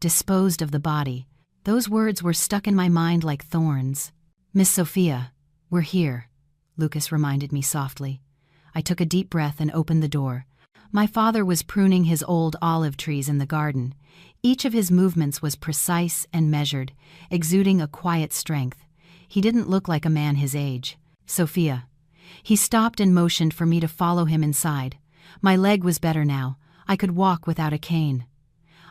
Disposed of the body. Those words were stuck in my mind like thorns. Miss Sophia, we're here, Lucas reminded me softly. I took a deep breath and opened the door. My father was pruning his old olive trees in the garden. Each of his movements was precise and measured, exuding a quiet strength. He didn't look like a man his age. Sophia. He stopped and motioned for me to follow him inside. My leg was better now. I could walk without a cane.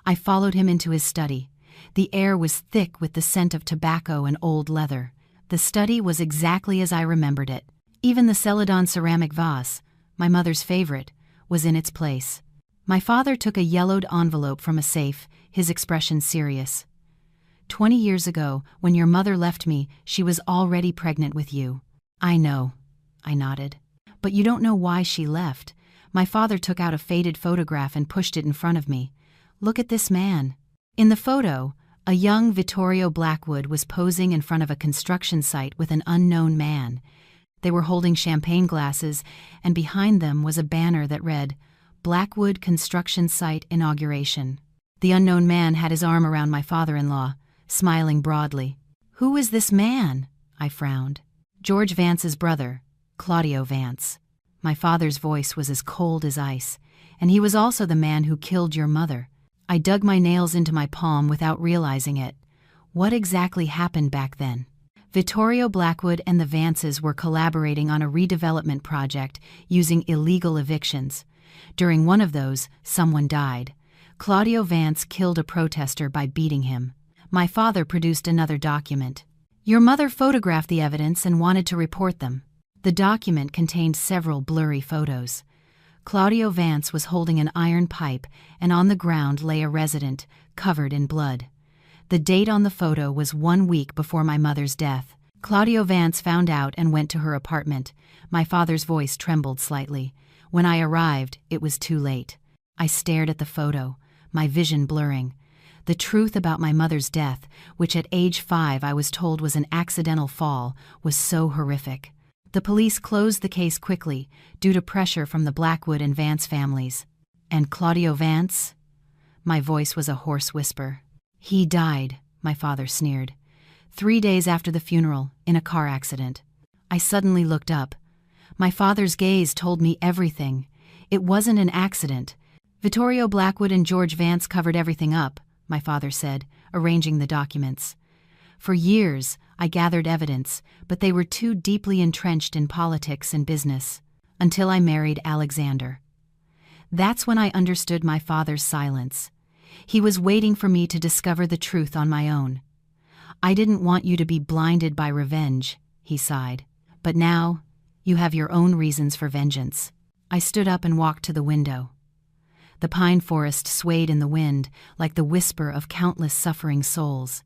I followed him into his study. The air was thick with the scent of tobacco and old leather. The study was exactly as I remembered it. Even the Celadon ceramic vase, my mother's favorite, was in its place. My father took a yellowed envelope from a safe, his expression serious. 20 years ago, when your mother left me, she was already pregnant with you. I know, I nodded. But you don't know why she left. My father took out a faded photograph and pushed it in front of me. Look at this man. In the photo, a young Vittorio Blackwood was posing in front of a construction site with an unknown man. They were holding champagne glasses, and behind them was a banner that read, Blackwood Construction Site Inauguration. The unknown man had his arm around my father-in-law, smiling broadly. Who is this man? I frowned. George Vance's brother, Claudio Vance. My father's voice was as cold as ice, and he was also the man who killed your mother. I dug my nails into my palm without realizing it. What exactly happened back then? Vittorio Blackwood and the Vances were collaborating on a redevelopment project using illegal evictions. During one of those, someone died. Claudio Vance killed a protester by beating him. My father produced another document. Your mother photographed the evidence and wanted to report them. The document contained several blurry photos. Claudio Vance was holding an iron pipe, and on the ground lay a resident, covered in blood. The date on the photo was 1 week before my mother's death. Claudio Vance found out and went to her apartment. My father's voice trembled slightly. When I arrived, it was too late. I stared at the photo, my vision blurring. The truth about my mother's death, which at age 5 I was told was an accidental fall, was so horrific. The police closed the case quickly, due to pressure from the Blackwood and Vance families. And Claudio Vance? My voice was a hoarse whisper. He died, my father sneered. 3 days after the funeral, in a car accident. I suddenly looked up. My father's gaze told me everything. It wasn't an accident. Vittorio Blackwood and George Vance covered everything up, my father said, arranging the documents. For years, I gathered evidence, but they were too deeply entrenched in politics and business, until I married Alexander. That's when I understood my father's silence. He was waiting for me to discover the truth on my own. I didn't want you to be blinded by revenge, he sighed. But now, you have your own reasons for vengeance. I stood up and walked to the window. The pine forest swayed in the wind like the whisper of countless suffering souls.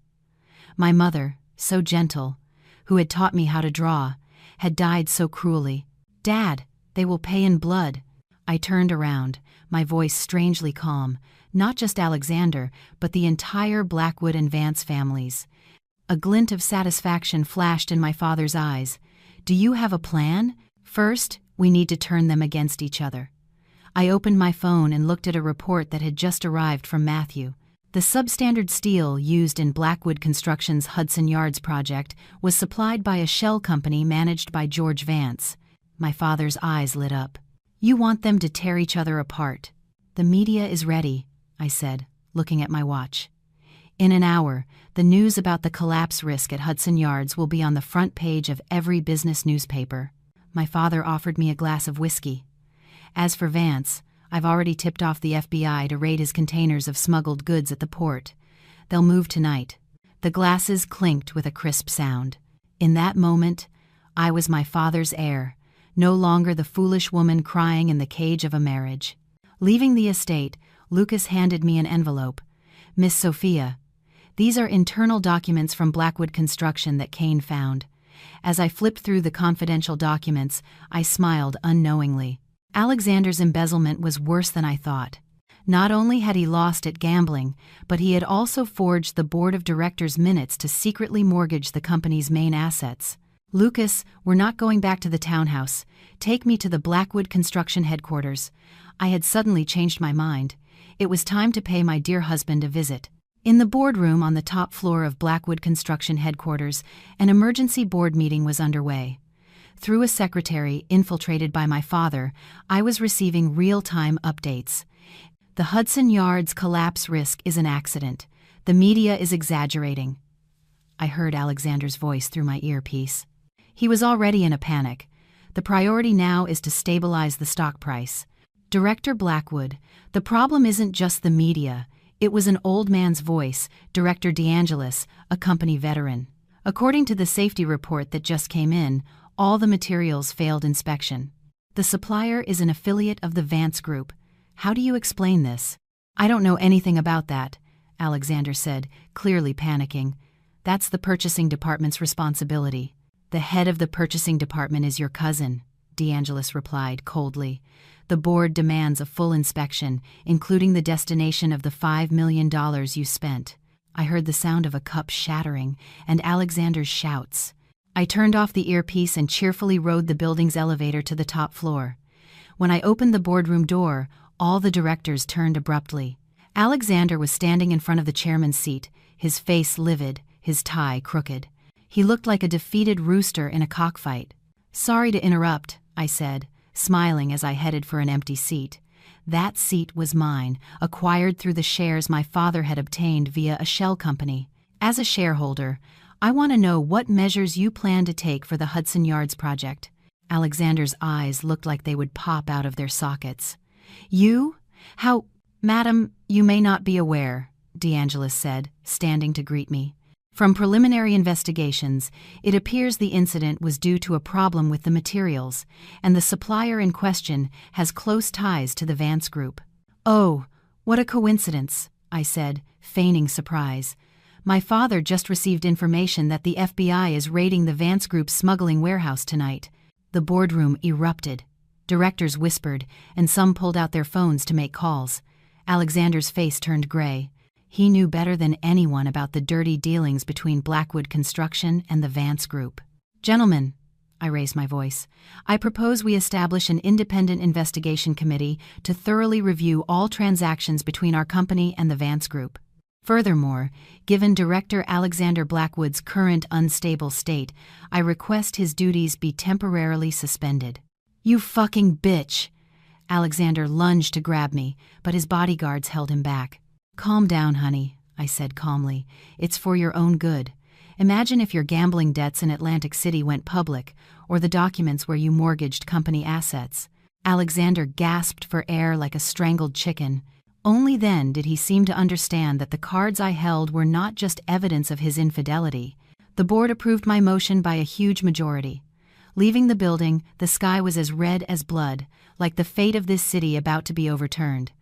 My mother, so gentle, who had taught me how to draw, had died so cruelly. Dad, they will pay in blood. I turned around, my voice strangely calm. Not just Alexander, but the entire Blackwood and Vance families. A glint of satisfaction flashed in my father's eyes. Do you have a plan? First, we need to turn them against each other. I opened my phone and looked at a report that had just arrived from Matthew. The substandard steel used in Blackwood Construction's Hudson Yards project was supplied by a shell company managed by George Vance. My father's eyes lit up. You want them to tear each other apart. The media is ready, I said, looking at my watch. In an hour, the news about the collapse risk at Hudson Yards will be on the front page of every business newspaper. My father offered me a glass of whiskey. As for Vance, I've already tipped off the FBI to raid his containers of smuggled goods at the port. They'll move tonight. The glasses clinked with a crisp sound. In that moment, I was my father's heir, no longer the foolish woman crying in the cage of a marriage. Leaving the estate, Lucas handed me an envelope. Miss Sophia, these are internal documents from Blackwood Construction that Kane found. As I flipped through the confidential documents, I smiled unknowingly. Alexander's embezzlement was worse than I thought. Not only had he lost at gambling, but he had also forged the board of directors' minutes to secretly mortgage the company's main assets. Lucas, we're not going back to the townhouse. Take me to the Blackwood Construction headquarters. I had suddenly changed my mind. It was time to pay my dear husband a visit. In the boardroom on the top floor of Blackwood Construction headquarters, an emergency board meeting was underway. Through a secretary infiltrated by my father, I was receiving real-time updates. The Hudson Yards collapse risk is an accident. The media is exaggerating. I heard Alexander's voice through my earpiece. He was already in a panic. The priority now is to stabilize the stock price. Director Blackwood, the problem isn't just the media. It was an old man's voice, Director DeAngelis, a company veteran. According to the safety report that just came in, all the materials failed inspection. The supplier is an affiliate of the Vance Group. How do you explain this? I don't know anything about that, Alexander said, clearly panicking. That's the purchasing department's responsibility. The head of the purchasing department is your cousin, DeAngelis replied coldly. The board demands a full inspection, including the destination of the $5 million you spent. I heard the sound of a cup shattering and Alexander's shouts. I turned off the earpiece and cheerfully rode the building's elevator to the top floor. When I opened the boardroom door, all the directors turned abruptly. Alexander was standing in front of the chairman's seat, his face livid, his tie crooked. He looked like a defeated rooster in a cockfight. "Sorry to interrupt," I said, smiling as I headed for an empty seat. That seat was mine, acquired through the shares my father had obtained via a shell company. As a shareholder, I want to know what measures you plan to take for the Hudson Yards project. Alexander's eyes looked like they would pop out of their sockets. "You? How? Madam, you may not be aware," DeAngelis said, standing to greet me. "From preliminary investigations, it appears the incident was due to a problem with the materials, and the supplier in question has close ties to the Vance Group." "Oh, what a coincidence," I said, feigning surprise. "My father just received information that the FBI is raiding the Vance Group's smuggling warehouse tonight." The boardroom erupted. Directors whispered, and some pulled out their phones to make calls. Alexander's face turned gray. He knew better than anyone about the dirty dealings between Blackwood Construction and the Vance Group. "Gentlemen," I raised my voice, "I propose we establish an independent investigation committee to thoroughly review all transactions between our company and the Vance Group. Furthermore, given Director Alexander Blackwood's current unstable state, I request his duties be temporarily suspended." "You fucking bitch!" Alexander lunged to grab me, but his bodyguards held him back. "Calm down, honey," I said calmly. "It's for your own good. Imagine if your gambling debts in Atlantic City went public, or the documents where you mortgaged company assets." Alexander gasped for air like a strangled chicken. Only then did he seem to understand that the cards I held were not just evidence of his infidelity. The board approved my motion by a huge majority. Leaving the building, the sky was as red as blood, like the fate of this city about to be overturned.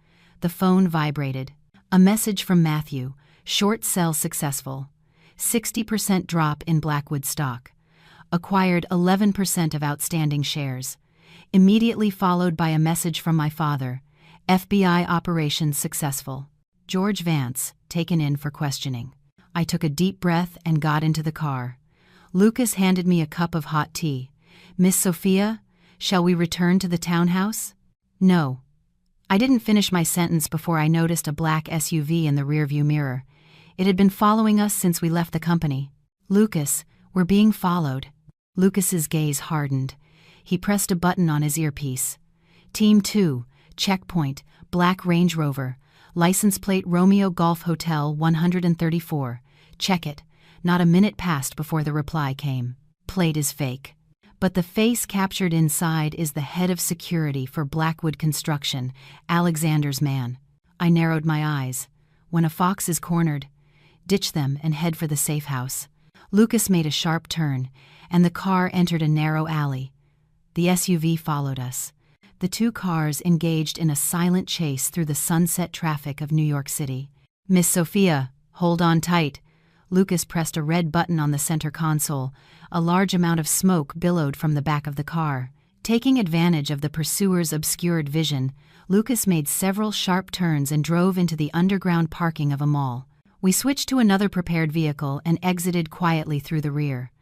The phone vibrated. A message from Matthew: short sell successful. 60% drop in Blackwood stock. Acquired 11% of outstanding shares. Immediately followed by a message from my father: FBI operation successful. George Vance, taken in for questioning. I took a deep breath and got into the car. Lucas handed me a cup of hot tea. "Miss Sophia, shall we return to the townhouse?" "No." I didn't finish my sentence before I noticed a black SUV in the rearview mirror. It had been following us since we left the company. "Lucas, we're being followed." Lucas's gaze hardened. He pressed a button on his earpiece. "Team 2, checkpoint, black Range Rover, license plate Romeo Golf Hotel 134. Check it." Not a minute passed before the reply came. "Plate is fake. But the face captured inside is the head of security for Blackwood Construction, Alexander's man." I narrowed my eyes. When a fox is cornered, ditch them and head for the safe house. Lucas made a sharp turn, and the car entered a narrow alley. The SUV followed us. The two cars engaged in a silent chase through the sunset traffic of New York City. "Miss Sophia, hold on tight." Lucas pressed a red button on the center console. A large amount of smoke billowed from the back of the car. Taking advantage of the pursuer's obscured vision, Lucas made several sharp turns and drove into the underground parking of a mall. We switched to another prepared vehicle and exited quietly through the rear.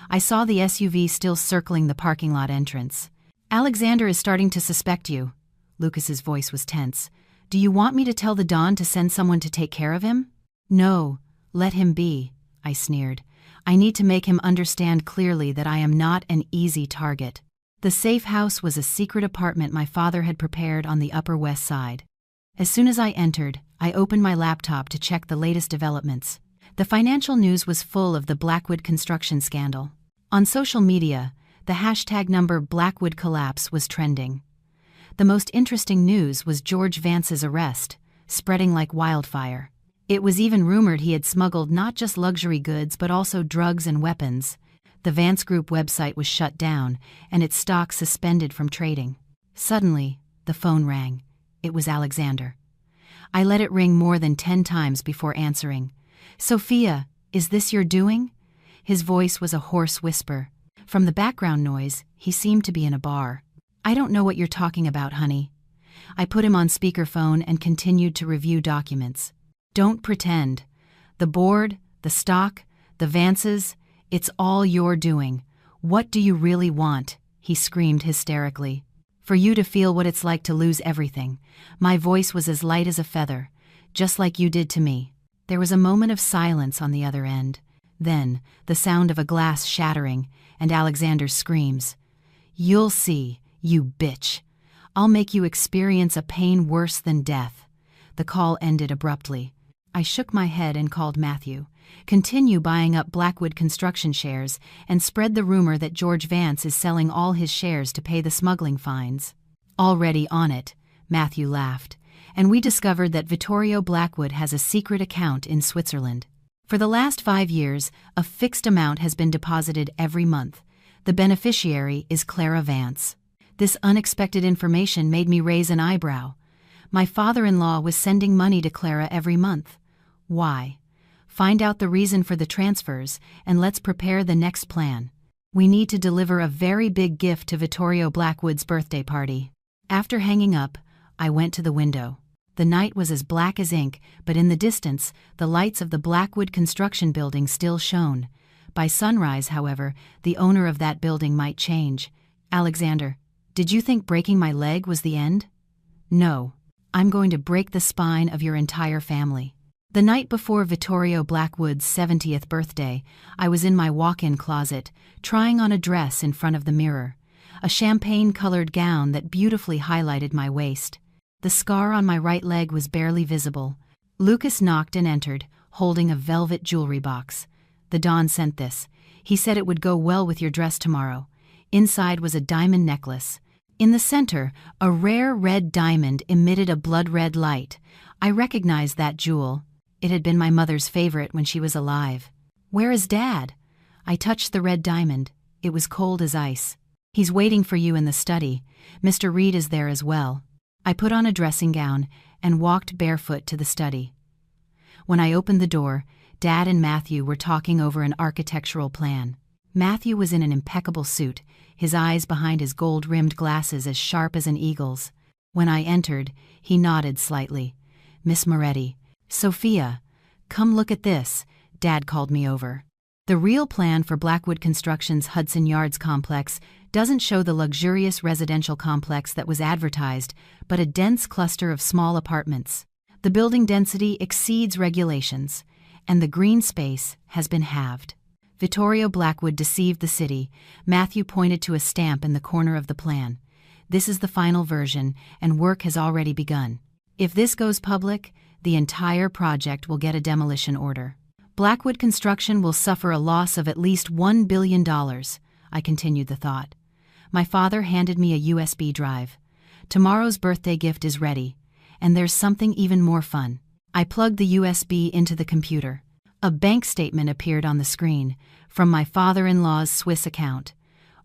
I saw the SUV still circling the parking lot entrance. "Alexander is starting to suspect you." Lucas's voice was tense. "Do you want me to tell the Don to send someone to take care of him?" No, let him be, I sneered. I need to make him understand clearly that I am not an easy target. The safe house was a secret apartment my father had prepared on the Upper West Side. As soon as I entered, I opened my laptop to check the latest developments. The financial news was full of the Blackwood construction scandal. On social media, the hashtag number Blackwood collapse was trending. The most interesting news was George Vance's arrest, spreading like wildfire. It was even rumored he had smuggled not just luxury goods but also drugs and weapons. The Vance Group website was shut down, and its stock suspended from trading. Suddenly, the phone rang. It was Alexander. I let it ring more than 10 times before answering. "Sophia, is this your doing?" His voice was a hoarse whisper. From the background noise, he seemed to be in a bar. "I don't know what you're talking about, honey." I put him on speakerphone and continued to review documents. "Don't pretend. The board, the stock, the Vances, it's all your doing. What do you really want?" he screamed hysterically. "For you to feel what it's like to lose everything." My voice was as light as a feather, "just like you did to me." There was a moment of silence on the other end. Then, the sound of a glass shattering, and Alexander's screams. "You'll see, you bitch. I'll make you experience a pain worse than death." The call ended abruptly. I shook my head and called Matthew. "Continue buying up Blackwood construction shares and spread the rumor that George Vance is selling all his shares to pay the smuggling fines." "Already on it," Matthew laughed. "And we discovered that Vittorio Blackwood has a secret account in Switzerland. For the last 5 years, a fixed amount has been deposited every month. The beneficiary is Clara Vance." This unexpected information made me raise an eyebrow. My father-in-law was sending money to Clara every month. Why? Find out the reason for the transfers, and let's prepare the next plan. We need to deliver a very big gift to Vittorio Blackwood's birthday party. After hanging up, I went to the window. The night was as black as ink, but in the distance, the lights of the Blackwood construction building still shone. By sunrise, however, the owner of that building might change. "Alexander, did you think breaking my leg was the end?" "No. I'm going to break the spine of your entire family." The night before Vittorio Blackwood's 70th birthday, I was in my walk-in closet, trying on a dress in front of the mirror. A champagne-colored gown that beautifully highlighted my waist. The scar on my right leg was barely visible. Lucas knocked and entered, holding a velvet jewelry box. "The Don sent this. He said it would go well with your dress tomorrow." Inside was a diamond necklace. In the center, a rare red diamond emitted a blood-red light. I recognized that jewel. It had been my mother's favorite when she was alive. "Where is Dad?" I touched the red diamond. It was cold as ice. "He's waiting for you in the study. Mr. Reed is there as well." I put on a dressing gown and walked barefoot to the study. When I opened the door, Dad and Matthew were talking over an architectural plan. Matthew was in an impeccable suit, his eyes behind his gold-rimmed glasses as sharp as an eagle's. When I entered, he nodded slightly. "Miss Moretti." "Sophia, come look at this," Dad called me over. The real plan for Blackwood Construction's Hudson Yards complex doesn't show the luxurious residential complex that was advertised, but a dense cluster of small apartments. The building density exceeds regulations, and the green space has been halved. Vittorio Blackwood deceived the city. Matthew pointed to a stamp in the corner of the plan. "This is the final version, and work has already begun. If this goes public, the entire project will get a demolition order. Blackwood Construction will suffer a loss of at least $1 billion, I continued the thought. My father handed me a USB drive. "Tomorrow's birthday gift is ready, and there's something even more fun." I plugged the USB into the computer. A bank statement appeared on the screen, from my father-in-law's Swiss account.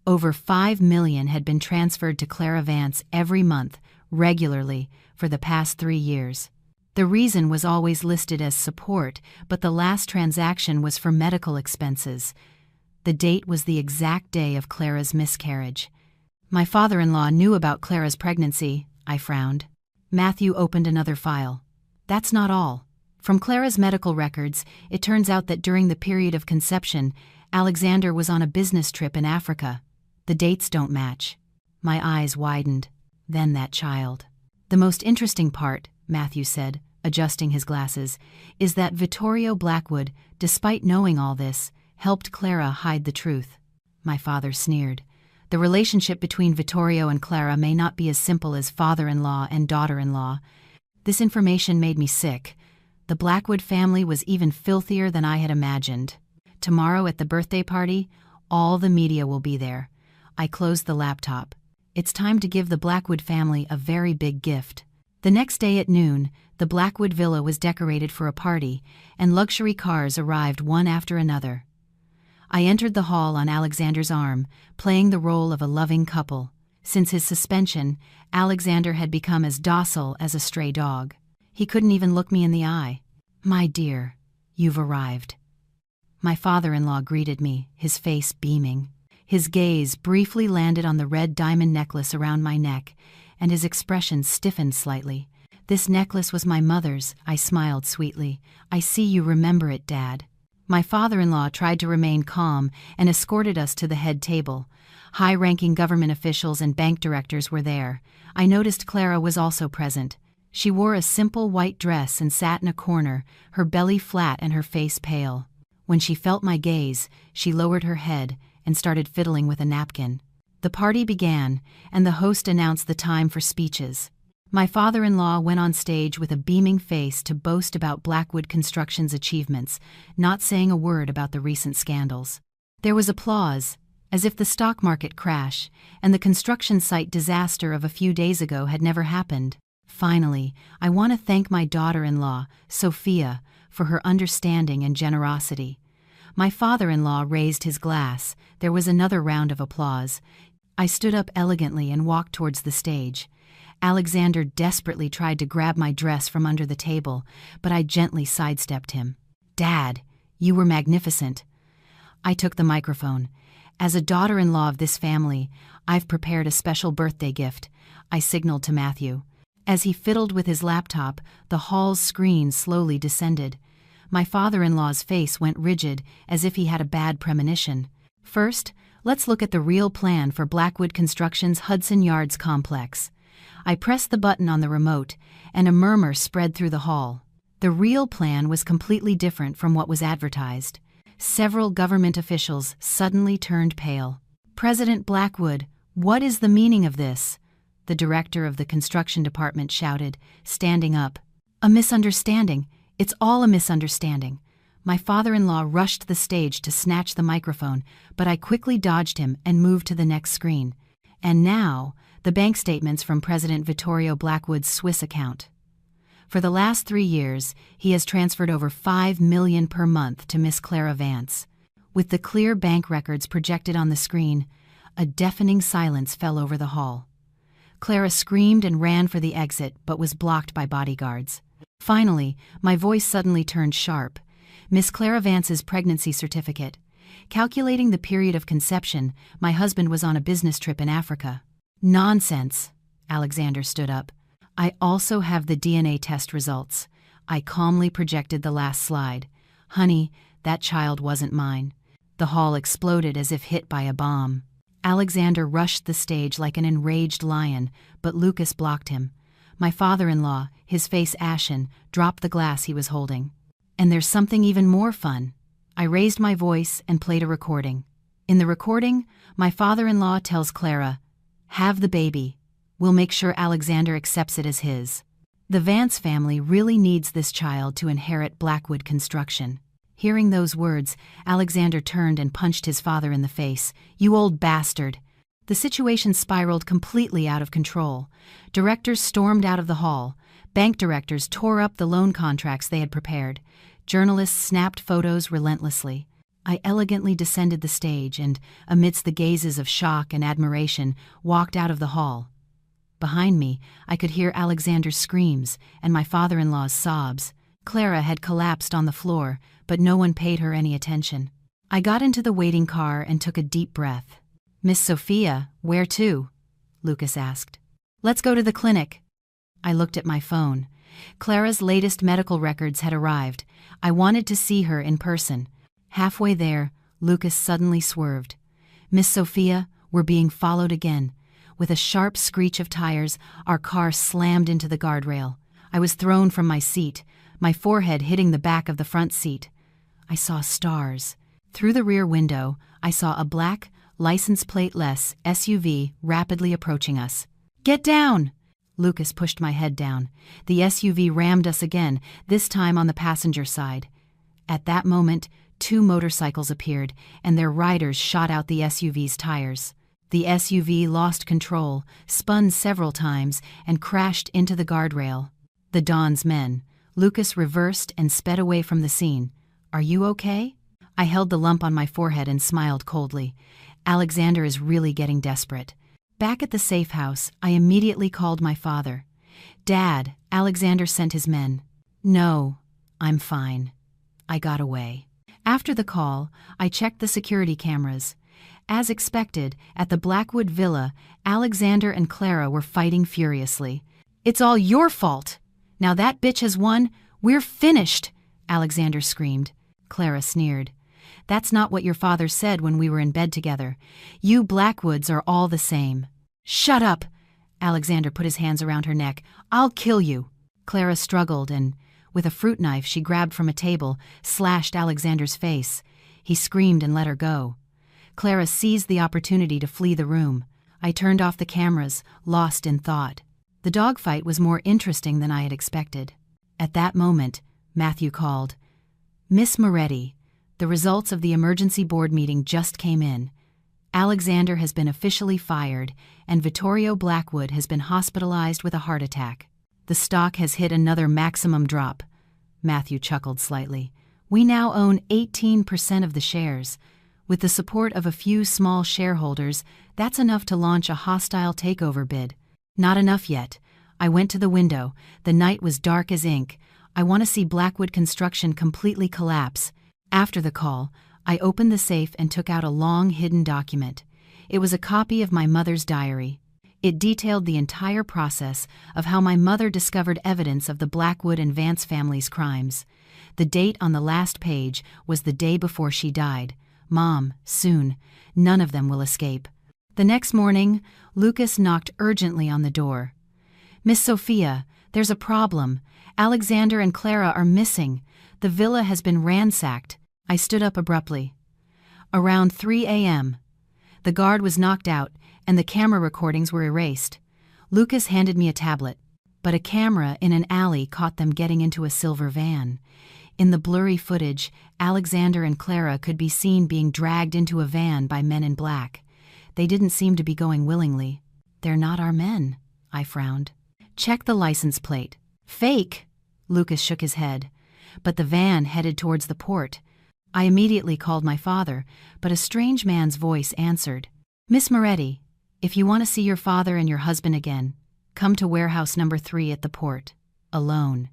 Over $5 million had been transferred to Clara Vance every month, regularly, for the past 3 years. The reason was always listed as support, but the last transaction was for medical expenses. The date was the exact day of Clara's miscarriage. My father-in-law knew about Clara's pregnancy, I frowned. Matthew opened another file. That's not all. From Clara's medical records, it turns out that during the period of conception, Alexander was on a business trip in Africa. The dates don't match. My eyes widened. Then that child. "The most interesting part," Matthew said, adjusting his glasses, is that Vittorio Blackwood, despite knowing all this, helped Clara hide the truth. My father sneered. The relationship between Vittorio and Clara may not be as simple as father-in-law and daughter-in-law. This information made me sick. The Blackwood family was even filthier than I had imagined. Tomorrow at the birthday party, all the media will be there. I closed the laptop. It's time to give the Blackwood family a very big gift. The next day at noon, the Blackwood villa was decorated for a party, and luxury cars arrived one after another. I entered the hall on Alexander's arm, playing the role of a loving couple. Since his suspension, Alexander had become as docile as a stray dog. He couldn't even look me in the eye. "My dear, you've arrived." My father-in-law greeted me, his face beaming. His gaze briefly landed on the red diamond necklace around my neck, and his expression stiffened slightly. "This necklace was my mother's," I smiled sweetly. "I see you remember it, Dad." My father-in-law tried to remain calm and escorted us to the head table. High-ranking government officials and bank directors were there. I noticed Clara was also present. She wore a simple white dress and sat in a corner, her belly flat and her face pale. When she felt my gaze, she lowered her head and started fiddling with a napkin. The party began, and the host announced the time for speeches. My father-in-law went on stage with a beaming face to boast about Blackwood Construction's achievements, not saying a word about the recent scandals. There was applause, as if the stock market crash and the construction site disaster of a few days ago had never happened. Finally, I want to thank my daughter-in-law, Sophia, for her understanding and generosity. My father-in-law raised his glass. There was another round of applause. I stood up elegantly and walked towards the stage. Alexander desperately tried to grab my dress from under the table, but I gently sidestepped him. "Dad, you were magnificent." I took the microphone. "As a daughter-in-law of this family, I've prepared a special birthday gift," I signaled to Matthew. As he fiddled with his laptop, the hall's screen slowly descended. My father-in-law's face went rigid, as if he had a bad premonition. "First, let's look at the real plan for Blackwood Construction's Hudson Yards complex." I pressed the button on the remote, and a murmur spread through the hall. The real plan was completely different from what was advertised. Several government officials suddenly turned pale. "President Blackwood, what is the meaning of this?" the director of the construction department shouted, standing up. "A misunderstanding. It's all a misunderstanding." My father-in-law rushed the stage to snatch the microphone, but I quickly dodged him and moved to the next screen. And now, the bank statements from President Vittorio Blackwood's Swiss account. For the last 3 years, he has transferred over $5 million per month to Miss Clara Vance. With the clear bank records projected on the screen, a deafening silence fell over the hall. Clara screamed and ran for the exit, but was blocked by bodyguards. Finally, my voice suddenly turned sharp. "Miss Clara Vance's pregnancy certificate. Calculating the period of conception, my husband was on a business trip in Africa." "Nonsense." Alexander stood up. "I also have the DNA test results." I calmly projected the last slide. "Honey, that child wasn't mine." The hall exploded as if hit by a bomb. Alexander rushed the stage like an enraged lion, but Lucas blocked him. My father-in-law, his face ashen, dropped the glass he was holding. "And there's something even more fun." I raised my voice and played a recording. In the recording, my father-in-law tells Clara, "Have the baby. We'll make sure Alexander accepts it as his." The Vance family really needs this child to inherit Blackwood Construction. Hearing those words, Alexander turned and punched his father in the face. "You old bastard." The situation spiraled completely out of control. Directors stormed out of the hall. Bank directors tore up the loan contracts they had prepared. Journalists snapped photos relentlessly. I elegantly descended the stage and, amidst the gazes of shock and admiration, walked out of the hall. Behind me, I could hear Alexander's screams and my father-in-law's sobs. Clara had collapsed on the floor, but no one paid her any attention. I got into the waiting car and took a deep breath. "Miss Sophia, where to?" Lucas asked. "Let's go to the clinic." I looked at my phone. Clara's latest medical records had arrived. I wanted to see her in person. Halfway there, Lucas suddenly swerved. "Miss Sophia, we're being followed again." With a sharp screech of tires, our car slammed into the guardrail. I was thrown from my seat, my forehead hitting the back of the front seat. I saw stars. Through the rear window, I saw a black, license plate-less SUV rapidly approaching us. "Get down!" Lucas pushed my head down. The SUV rammed us again, this time on the passenger side. At that moment, 2 motorcycles appeared, and their riders shot out the SUV's tires. The SUV lost control, spun several times, and crashed into the guardrail. The Don's men. Lucas reversed and sped away from the scene. "Are you okay?" I held the lump on my forehead and smiled coldly. Alexander is really getting desperate. Back at the safe house, I immediately called my father. "Dad, Alexander sent his men." "No, I'm fine. I got away." After the call, I checked the security cameras. As expected, at the Blackwood Villa, Alexander and Clara were fighting furiously. "It's all your fault! Now that bitch has won, we're finished!" Alexander screamed. Clara sneered. "That's not what your father said when we were in bed together. You Blackwoods are all the same." "Shut up!" Alexander put his hands around her neck. "I'll kill you." Clara struggled and, with a fruit knife she grabbed from a table, slashed Alexander's face. He screamed and let her go. Clara seized the opportunity to flee the room. I turned off the cameras, lost in thought. The dogfight was more interesting than I had expected. At that moment, Matthew called. "Miss Moretti, the results of the emergency board meeting just came in. Alexander has been officially fired, and Vittorio Blackwood has been hospitalized with a heart attack. The stock has hit another maximum drop." Matthew chuckled slightly. "We now own 18% of the shares. With the support of a few small shareholders, that's enough to launch a hostile takeover bid." "Not enough yet." I went to the window. The night was dark as ink. "I want to see Blackwood Construction completely collapse." After the call, I opened the safe and took out a long hidden document. It was a copy of my mother's diary. It detailed the entire process of how my mother discovered evidence of the Blackwood and Vance families' crimes. The date on the last page was the day before she died. "Mom, soon. None of them will escape." The next morning, Lucas knocked urgently on the door. "Miss Sophia, there's a problem. Alexander and Clara are missing. The villa has been ransacked." I stood up abruptly. Around 3 a.m. The guard was knocked out, and the camera recordings were erased. Lucas handed me a tablet, but a camera in an alley caught them getting into a silver van. In the blurry footage, Alexander and Clara could be seen being dragged into a van by men in black. They didn't seem to be going willingly. "They're not our men," I frowned. "Check the license plate." "Fake!" Lucas shook his head. But the van headed towards the port. I immediately called my father, but a strange man's voice answered. "Miss Moretti, if you want to see your father and your husband again, come to warehouse number 3 at the port. Alone.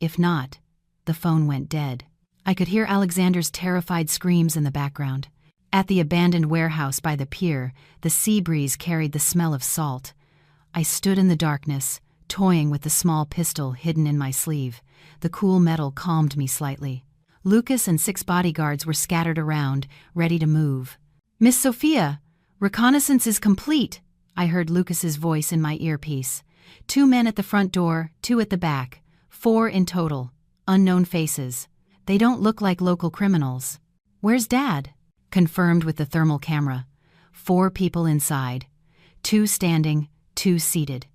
If not..." The phone went dead. I could hear Alexander's terrified screams in the background. At the abandoned warehouse by the pier, the sea breeze carried the smell of salt. I stood in the darkness, toying with the small pistol hidden in my sleeve. The cool metal calmed me slightly. Lucas and 6 bodyguards were scattered around, ready to move. "Miss Sophia, reconnaissance is complete," I heard Lucas's voice in my earpiece. 2 men at the front door, 2 at the back. 4 in total. Unknown faces. They don't look like local criminals. "Where's Dad?" Confirmed with the thermal camera. 4 people inside. 2 standing, 2 seated.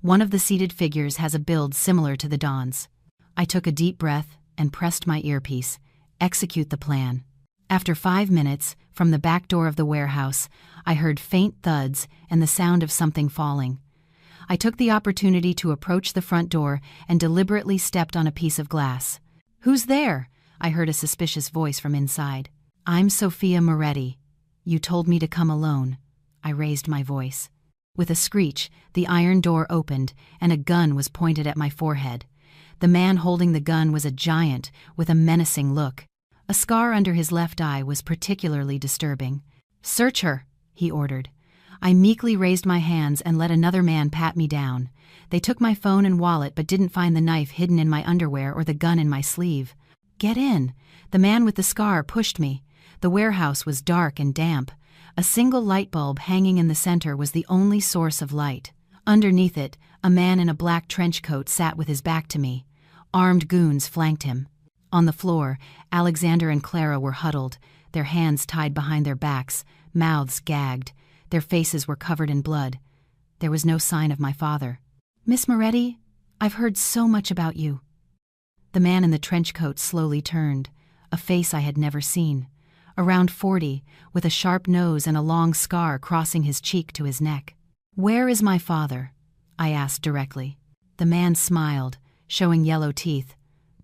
One of the seated figures has a build similar to the Don's. I took a deep breath and pressed my earpiece. Execute the plan. After 5 minutes, from the back door of the warehouse, I heard faint thuds and the sound of something falling. I took the opportunity to approach the front door and deliberately stepped on a piece of glass. "Who's there?" I heard a suspicious voice from inside. "I'm Sophia Moretti. You told me to come alone." I raised my voice. With a screech, the iron door opened and a gun was pointed at my forehead. The man holding the gun was a giant with a menacing look. A scar under his left eye was particularly disturbing. "Search her," he ordered. I meekly raised my hands and let another man pat me down. They took my phone and wallet but didn't find the knife hidden in my underwear or the gun in my sleeve. "Get in." The man with the scar pushed me. The warehouse was dark and damp. A single light bulb hanging in the center was the only source of light. Underneath it, a man in a black trench coat sat with his back to me. Armed goons flanked him. On the floor, Alexander and Clara were huddled, their hands tied behind their backs, mouths gagged. Their faces were covered in blood. There was no sign of my father. "Miss Moretti, I've heard so much about you." The man in the trench coat slowly turned, a face I had never seen. Around 40, with a sharp nose and a long scar crossing his cheek to his neck. "Where is my father?" I asked directly. The man smiled, showing yellow teeth.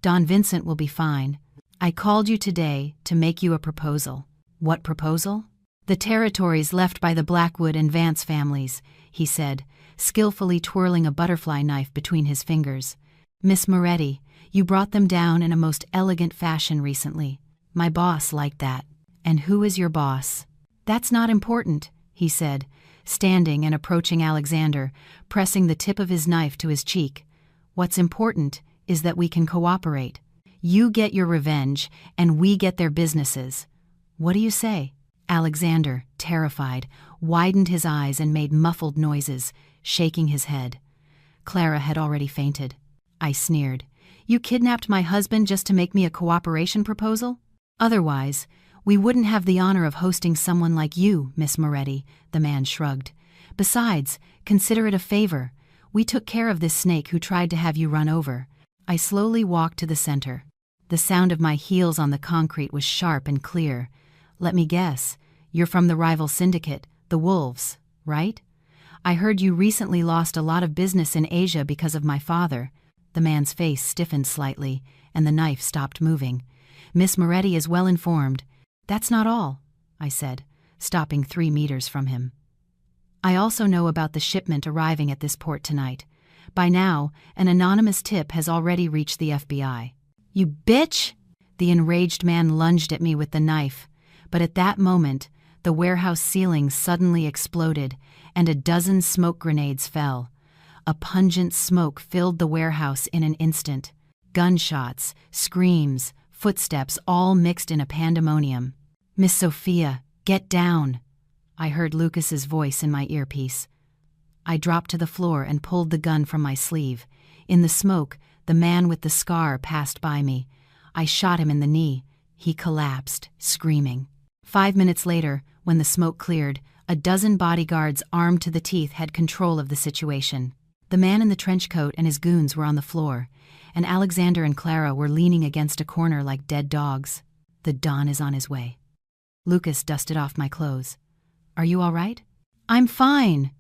"Don Vincent will be fine. I called you today to make you a proposal." "What proposal?" "The territories left by the Blackwood and Vance families," he said, skillfully twirling a butterfly knife between his fingers. "Miss Moretti, you brought them down in a most elegant fashion recently. My boss liked that." "And who is your boss?" "That's not important," he said, standing and approaching Alexander, pressing the tip of his knife to his cheek. "What's important is that we can cooperate. You get your revenge, and we get their businesses." "What do you say?" Alexander, terrified, widened his eyes and made muffled noises, shaking his head. Clara had already fainted. I sneered. "You kidnapped my husband just to make me a cooperation proposal? Otherwise, we wouldn't have the honor of hosting someone like you, Miss Moretti," the man shrugged. "Besides, consider it a favor. We took care of this snake who tried to have you run over." I slowly walked to the center. The sound of my heels on the concrete was sharp and clear. "Let me guess, you're from the rival syndicate, the Wolves, right? I heard you recently lost a lot of business in Asia because of my father." The man's face stiffened slightly, and the knife stopped moving. "Miss Moretti is well informed." "That's not all," I said, stopping 3 meters from him. "I also know about the shipment arriving at this port tonight. By now, an anonymous tip has already reached the FBI." "You bitch!" The enraged man lunged at me with the knife, but at that moment, the warehouse ceiling suddenly exploded, and a dozen smoke grenades fell. A pungent smoke filled the warehouse in an instant. Gunshots, screams, footsteps all mixed in a pandemonium. "Miss Sophia, get down!" I heard Lucas's voice in my earpiece. I dropped to the floor and pulled the gun from my sleeve. In the smoke, the man with the scar passed by me. I shot him in the knee. He collapsed, screaming. 5 minutes later, when the smoke cleared, a dozen bodyguards armed to the teeth had control of the situation. The man in the trench coat and his goons were on the floor, and Alexander and Clara were leaning against a corner like dead dogs. "The Don is on his way." Lucas dusted off my clothes. "Are you all right?" "I'm fine."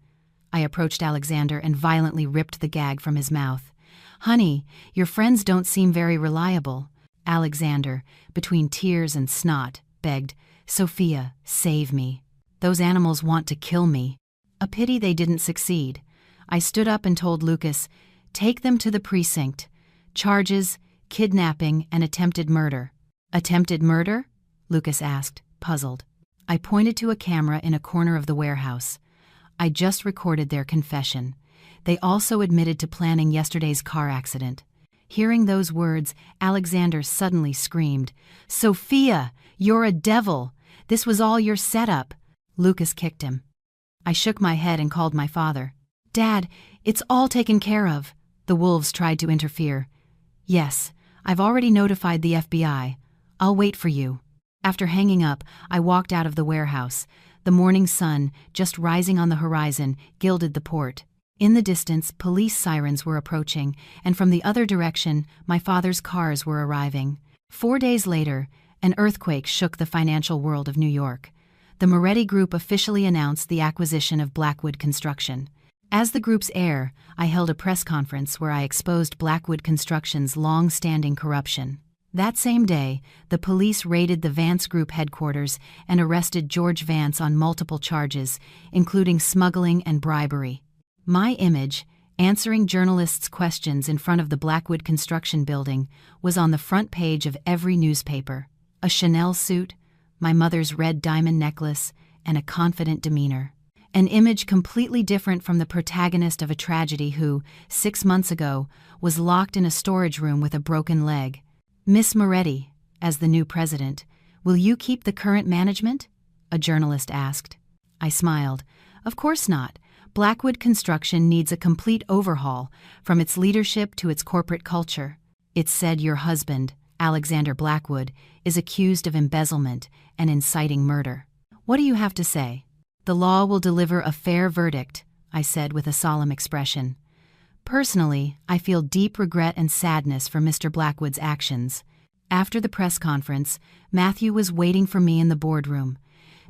I approached Alexander and violently ripped the gag from his mouth. "Honey, your friends don't seem very reliable." Alexander, between tears and snot, begged, "Sophia, save me. Those animals want to kill me." A pity they didn't succeed. I stood up and told Lucas, "Take them to the precinct. Charges, kidnapping, and attempted murder." "Attempted murder?" Lucas asked, puzzled. I pointed to a camera in a corner of the warehouse. I just recorded their confession. They also admitted to planning yesterday's car accident. Hearing those words, Alexander suddenly screamed, "Sophia, you're a devil! This was all your setup!" Lucas kicked him. I shook my head and called my father. "Dad, it's all taken care of." The Wolves tried to interfere. "Yes, I've already notified the FBI. I'll wait for you." After hanging up, I walked out of the warehouse. The morning sun, just rising on the horizon, gilded the port. In the distance, police sirens were approaching, and from the other direction, my father's cars were arriving. 4 days later, an earthquake shook the financial world of New York. The Moretti Group officially announced the acquisition of Blackwood Construction. As the group's heir, I held a press conference where I exposed Blackwood Construction's long-standing corruption. That same day, the police raided the Vance Group headquarters and arrested George Vance on multiple charges, including smuggling and bribery. My image, answering journalists' questions in front of the Blackwood Construction building, was on the front page of every newspaper. A Chanel suit, my mother's red diamond necklace, and a confident demeanor. An image completely different from the protagonist of a tragedy who, 6 months ago, was locked in a storage room with a broken leg. "Miss Moretti, as the new president, will you keep the current management?" a journalist asked. I smiled. "Of course not. Blackwood Construction needs a complete overhaul, from its leadership to its corporate culture. It said your husband, Alexander Blackwood, is accused of embezzlement and inciting murder. What do you have to say? The law will deliver a fair verdict, I said with a solemn expression. Personally, I feel deep regret and sadness for Mr. Blackwood's actions. After the press conference, Matthew was waiting for me in the boardroom.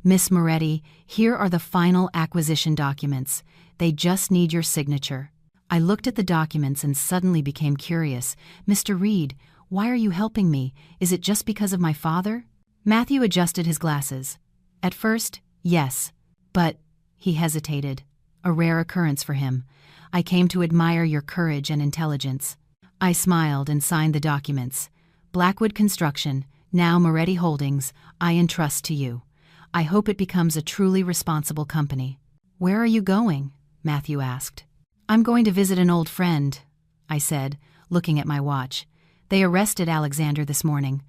Miss Moretti, here are the final acquisition documents. They just need your signature. I looked at the documents and suddenly became curious. Mr. Reed, why are you helping me? Is it just because of my father? Matthew adjusted his glasses. At first, yes. But, he hesitated. A rare occurrence for him. I came to admire your courage and intelligence. I smiled and signed the documents. Blackwood Construction, now Moretti Holdings, I entrust to you. I hope it becomes a truly responsible company. Where are you going? Matthew asked. I'm going to visit an old friend, I said, looking at my watch. They arrested Alexander this morning.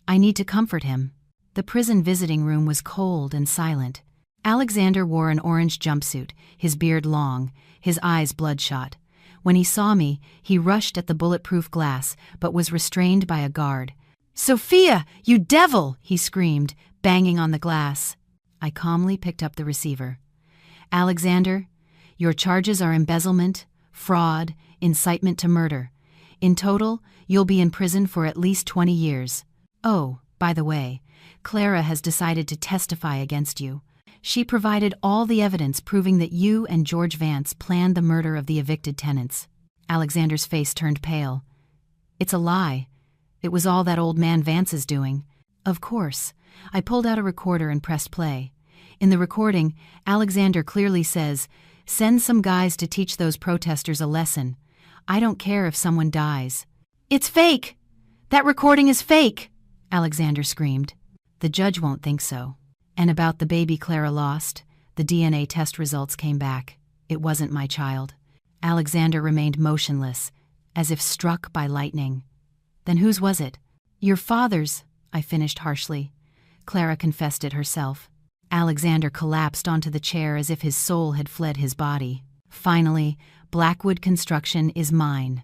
I need to comfort him. The prison visiting room was cold and silent. Alexander wore an orange jumpsuit, his beard long, his eyes bloodshot. When he saw me, he rushed at the bulletproof glass, but was restrained by a guard. "Sophia, you devil!" he screamed, banging on the glass. I calmly picked up the receiver. Alexander, your charges are embezzlement, fraud, incitement to murder. In total, you'll be in prison for at least 20 years. Oh, by the way, Clara has decided to testify against you. She provided all the evidence proving that you and George Vance planned the murder of the evicted tenants. Alexander's face turned pale. It's a lie. It was all that old man Vance's doing. Of course. I pulled out a recorder and pressed play. In the recording, Alexander clearly says, "Send some guys to teach those protesters a lesson. I don't care if someone dies." "It's fake! That recording is fake!" Alexander screamed. The judge won't think so. And about the baby Clara lost, the DNA test results came back. It wasn't my child. Alexander remained motionless, as if struck by lightning. Then whose was it? Your father's, I finished harshly. Clara confessed it herself. Alexander collapsed onto the chair as if his soul had fled his body. Finally, Blackwood Construction is mine.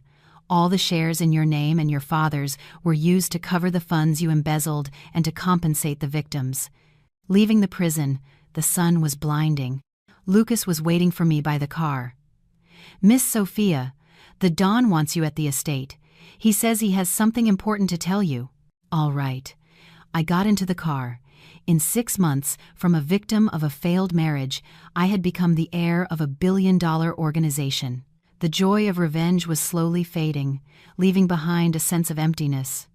All the shares in your name and your father's were used to cover the funds you embezzled and to compensate the victims. Leaving the prison, the sun was blinding. Lucas was waiting for me by the car. "Miss Sophia, the Don wants you at the estate. He says he has something important to tell you." All right. I got into the car. In 6 months, from a victim of a failed marriage, I had become the heir of a billion-dollar organization. The joy of revenge was slowly fading, leaving behind a sense of emptiness.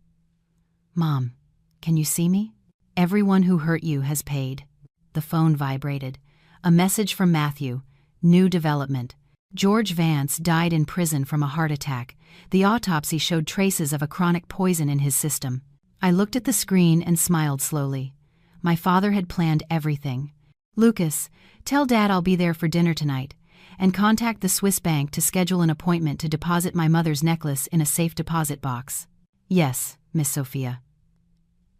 "Mom, can you see me? Everyone who hurt you has paid." The phone vibrated. A message from Matthew. New development. George Vance died in prison from a heart attack. The autopsy showed traces of a chronic poison in his system. I looked at the screen and smiled slowly. My father had planned everything. "Lucas, tell Dad I'll be there for dinner tonight, and contact the Swiss bank to schedule an appointment to deposit my mother's necklace in a safe deposit box." "Yes, Miss Sophia."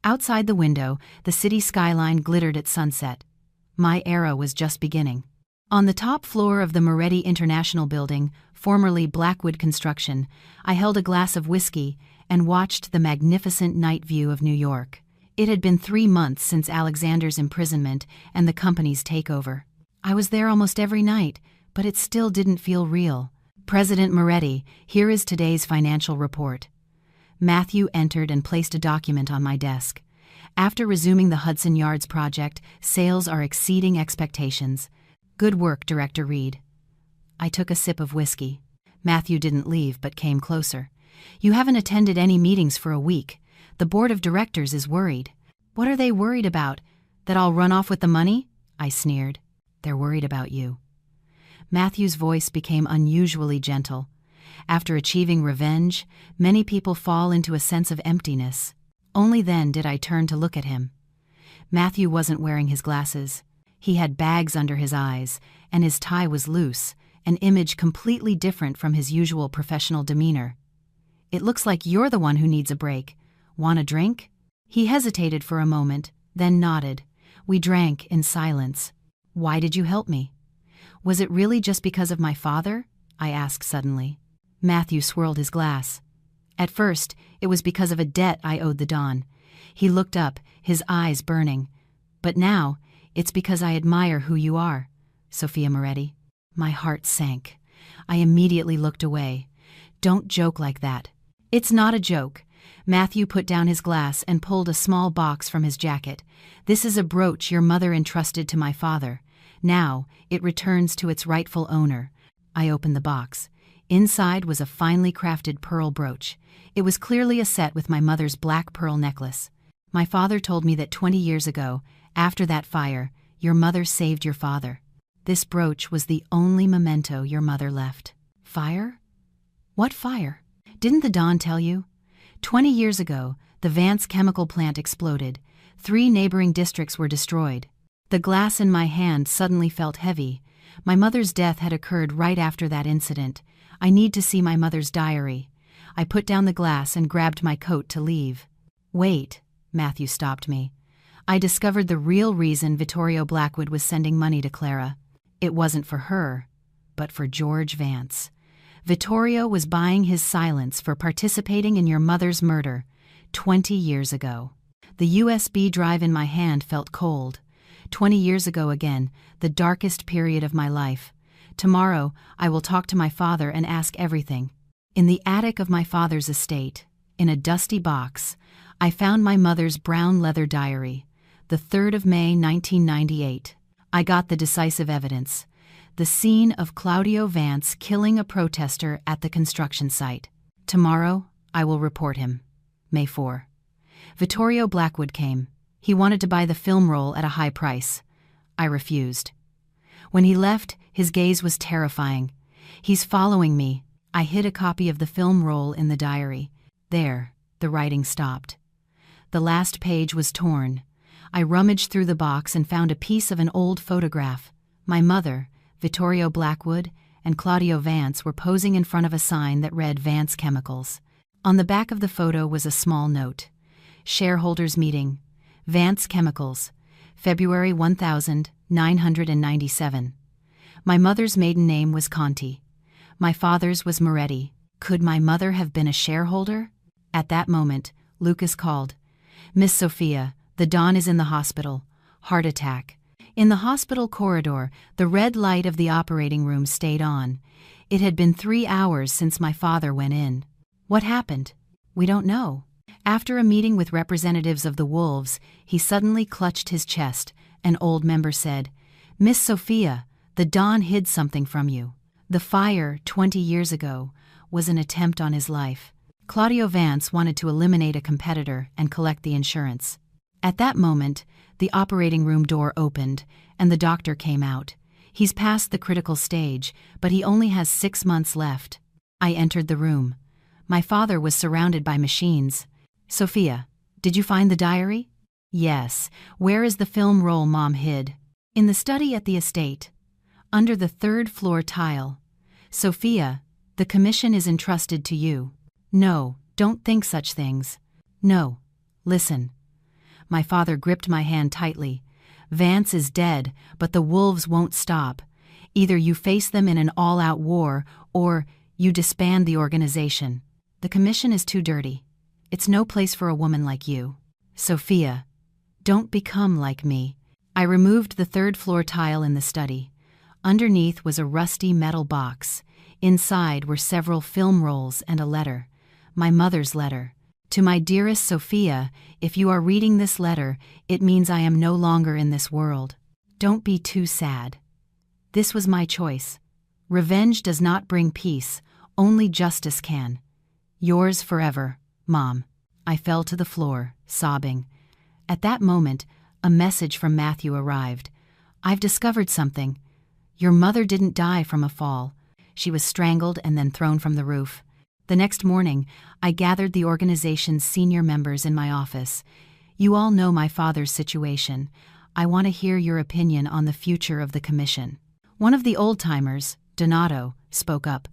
Outside the window, the city skyline glittered at sunset. My era was just beginning. On the top floor of the Moretti International Building, formerly Blackwood Construction, I held a glass of whiskey and watched the magnificent night view of New York. It had been 3 months since Alexander's imprisonment and the company's takeover. I was there almost every night, but it still didn't feel real. "President Moretti, here is today's financial report." Matthew entered and placed a document on my desk. "After resuming the Hudson Yards project, sales are exceeding expectations. Good work, Director Reed." I took a sip of whiskey. Matthew didn't leave but came closer. "You haven't attended any meetings for a week. The board of directors is worried." "What are they worried about? That I'll run off with the money?" I sneered. "They're worried about you." Matthew's voice became unusually gentle. After achieving revenge, many people fall into a sense of emptiness. Only then did I turn to look at him. Matthew wasn't wearing his glasses. He had bags under his eyes, and his tie was loose, an image completely different from his usual professional demeanor. "It looks like you're the one who needs a break. Want a drink?" He hesitated for a moment, then nodded. We drank in silence. "Why did you help me?" Was it really just because of my father? I asked suddenly. Matthew swirled his glass. At first, it was because of a debt I owed the Don. He looked up, his eyes burning. But now, it's because I admire who you are, Sophia Moretti. My heart sank. I immediately looked away. Don't joke like that. It's not a joke. Matthew put down his glass and pulled a small box from his jacket. This is a brooch your mother entrusted to my father. Now, it returns to its rightful owner. I opened the box. Inside was a finely crafted pearl brooch. It was clearly a set with my mother's black pearl necklace. My father told me that 20 years ago, after that fire, your mother saved your father. This brooch was the only memento your mother left. Fire? What fire? Didn't the Don tell you? 20 years ago, the Vance chemical plant exploded. 3 neighboring districts were destroyed. The glass in my hand suddenly felt heavy. My mother's death had occurred right after that incident. I need to see my mother's diary. I put down the glass and grabbed my coat to leave. Wait, Matthew stopped me. I discovered the real reason Vittorio Blackwood was sending money to Clara. It wasn't for her, but for George Vance. Vittorio was buying his silence for participating in your mother's murder 20 years ago. The USB drive in my hand felt cold. 20 years ago again, the darkest period of my life. Tomorrow, I will talk to my father and ask everything. In the attic of my father's estate, in a dusty box, I found my mother's brown leather diary, the 3rd of May 1998. I got the decisive evidence. The scene of Claudio Vance killing a protester at the construction site. Tomorrow, I will report him. May 4. Vittorio Blackwood came. He wanted to buy the film roll at a high price. I refused. When he left, his gaze was terrifying. He's following me. I hid a copy of the film roll in the diary. There, the writing stopped. The last page was torn. I rummaged through the box and found a piece of an old photograph. My mother, Vittorio Blackwood, and Claudio Vance were posing in front of a sign that read Vance Chemicals. On the back of the photo was a small note. Shareholders meeting. Vance Chemicals. February 1997. My mother's maiden name was Conti. My father's was Moretti. Could my mother have been a shareholder? At that moment, Lucas called. Miss Sophia, the Don is in the hospital. Heart attack. In the hospital corridor, the red light of the operating room stayed on. It had been 3 hours since my father went in. What happened? We don't know. After a meeting with representatives of the Wolves, he suddenly clutched his chest. An old member said, Miss Sophia, the Don hid something from you. The fire, 20 years ago, was an attempt on his life. Claudio Vance wanted to eliminate a competitor and collect the insurance. At that moment, the operating room door opened, and the doctor came out. He's past the critical stage, but he only has 6 months left. I entered the room. My father was surrounded by machines. Sophia, did you find the diary? Yes. Where is the film roll Mom hid? In the study at the estate. Under the 3rd floor tile. Sophia, the commission is entrusted to you. No, don't think such things. No. Listen. My father gripped my hand tightly. Vance is dead, but the Wolves won't stop. Either you face them in an all-out war, or you disband the organization. The commission is too dirty. It's no place for a woman like you. Sophia, don't become like me. I removed the 3rd floor tile in the study. Underneath was a rusty metal box. Inside were several film rolls and a letter. My mother's letter. To my dearest Sophia, if you are reading this letter, it means I am no longer in this world. Don't be too sad. This was my choice. Revenge does not bring peace, only justice can. Yours forever, Mom. I fell to the floor, sobbing. At that moment, a message from Matthew arrived. I've discovered something. Your mother didn't die from a fall. She was strangled and then thrown from the roof. The next morning, I gathered the organization's senior members in my office. You all know my father's situation. I want to hear your opinion on the future of the commission. One of the old-timers, Donato, spoke up.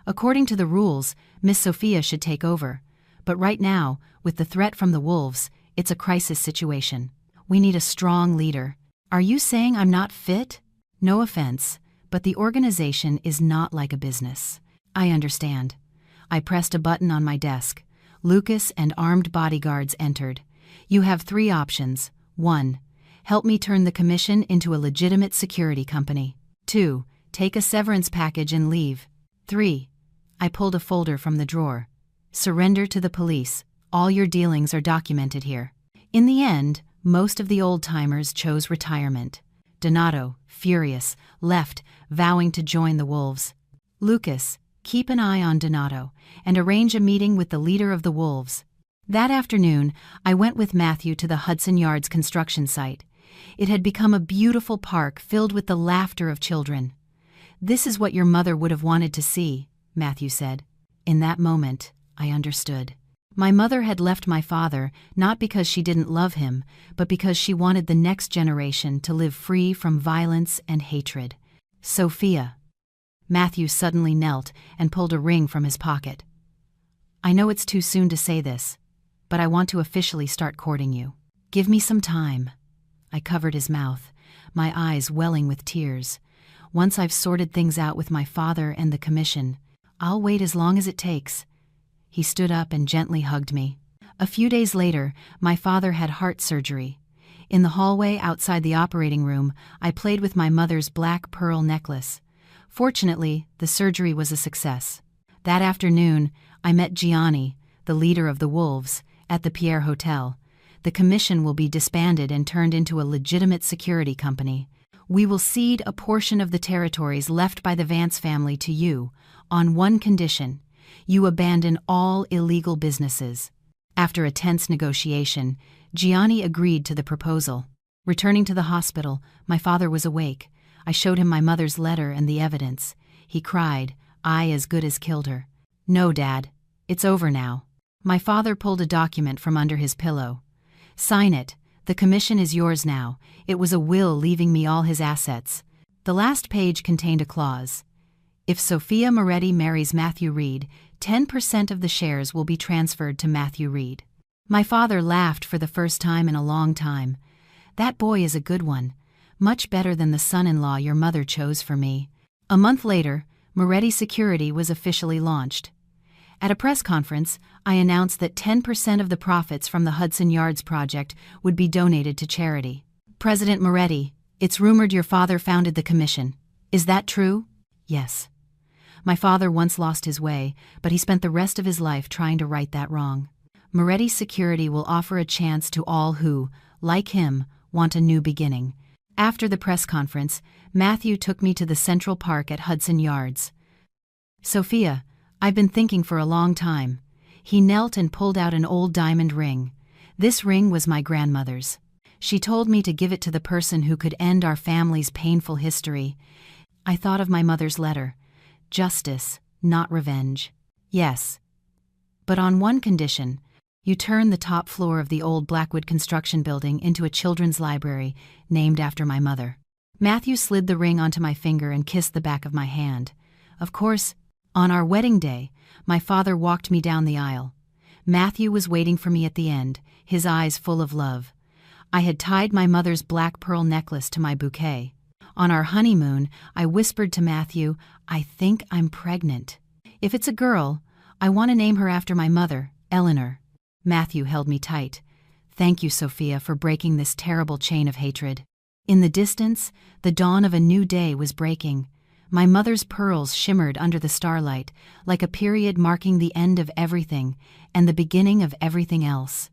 According to the rules, Miss Sophia should take over. But right now, with the threat from the Wolves, it's a crisis situation. We need a strong leader. Are you saying I'm not fit? No offense, but the organization is not like a business. I understand. I pressed a button on my desk. Lucas and armed bodyguards entered. You have 3 options. 1. Help me turn the commission into a legitimate security company. 2. Take a severance package and leave. 3. I pulled a folder from the drawer. Surrender to the police. All your dealings are documented here. In the end, most of the old-timers chose retirement. Donato, furious, left, vowing to join the Wolves. Lucas, keep an eye on Donato and arrange a meeting with the leader of the Wolves. That afternoon, I went with Matthew to the Hudson Yards construction site. It had become a beautiful park filled with the laughter of children. "This is what your mother would have wanted to see," Matthew said. In that moment, I understood. My mother had left my father not because she didn't love him, but because she wanted the next generation to live free from violence and hatred. Sophia. Matthew suddenly knelt and pulled a ring from his pocket. "I know it's too soon to say this, but I want to officially start courting you. Give me some time." I covered his mouth, my eyes welling with tears. "Once I've sorted things out with my father and the commission, I'll wait as long as it takes." He stood up and gently hugged me. A few days later, my father had heart surgery. In the hallway outside the operating room, I played with my mother's black pearl necklace. Fortunately, the surgery was a success. That afternoon, I met Gianni, the leader of the Wolves, at the Pierre Hotel. The commission will be disbanded and turned into a legitimate security company. We will cede a portion of the territories left by the Vance family to you, on one condition: you abandon all illegal businesses. After a tense negotiation, Gianni agreed to the proposal. Returning to the hospital, my father was awake. I showed him my mother's letter and the evidence. He cried, "I as good as killed her." "No, Dad. It's over now." My father pulled a document from under his pillow. "Sign it. The commission is yours now. It was a will leaving me all his assets." The last page contained a clause. If Sophia Moretti marries Matthew Reed, 10% of the shares will be transferred to Matthew Reed. My father laughed for the first time in a long time. "That boy is a good one. Much better than the son-in-law your mother chose for me." A month later, Moretti Security was officially launched. At a press conference, I announced that 10% of the profits from the Hudson Yards project would be donated to charity. "President Moretti, it's rumored your father founded the commission. Is that true?" "Yes. My father once lost his way, but he spent the rest of his life trying to right that wrong. Moretti Security will offer a chance to all who, like him, want a new beginning." After the press conference, Matthew took me to the Central Park at Hudson Yards. "Sophia, I've been thinking for a long time." He knelt and pulled out an old diamond ring. "This ring was my grandmother's. She told me to give it to the person who could end our family's painful history." I thought of my mother's letter. Justice, not revenge. "Yes. But on one condition: you turn the top floor of the old Blackwood construction building into a children's library named after my mother." Matthew slid the ring onto my finger and kissed the back of my hand. Of course, on our wedding day, my father walked me down the aisle. Matthew was waiting for me at the end, his eyes full of love. I had tied my mother's black pearl necklace to my bouquet. On our honeymoon, I whispered to Matthew, "I think I'm pregnant. If it's a girl, I want to name her after my mother, Eleanor." Matthew held me tight. "Thank you, Sophia, for breaking this terrible chain of hatred." In the distance, the dawn of a new day was breaking. My mother's pearls shimmered under the starlight, like a period marking the end of everything and the beginning of everything else.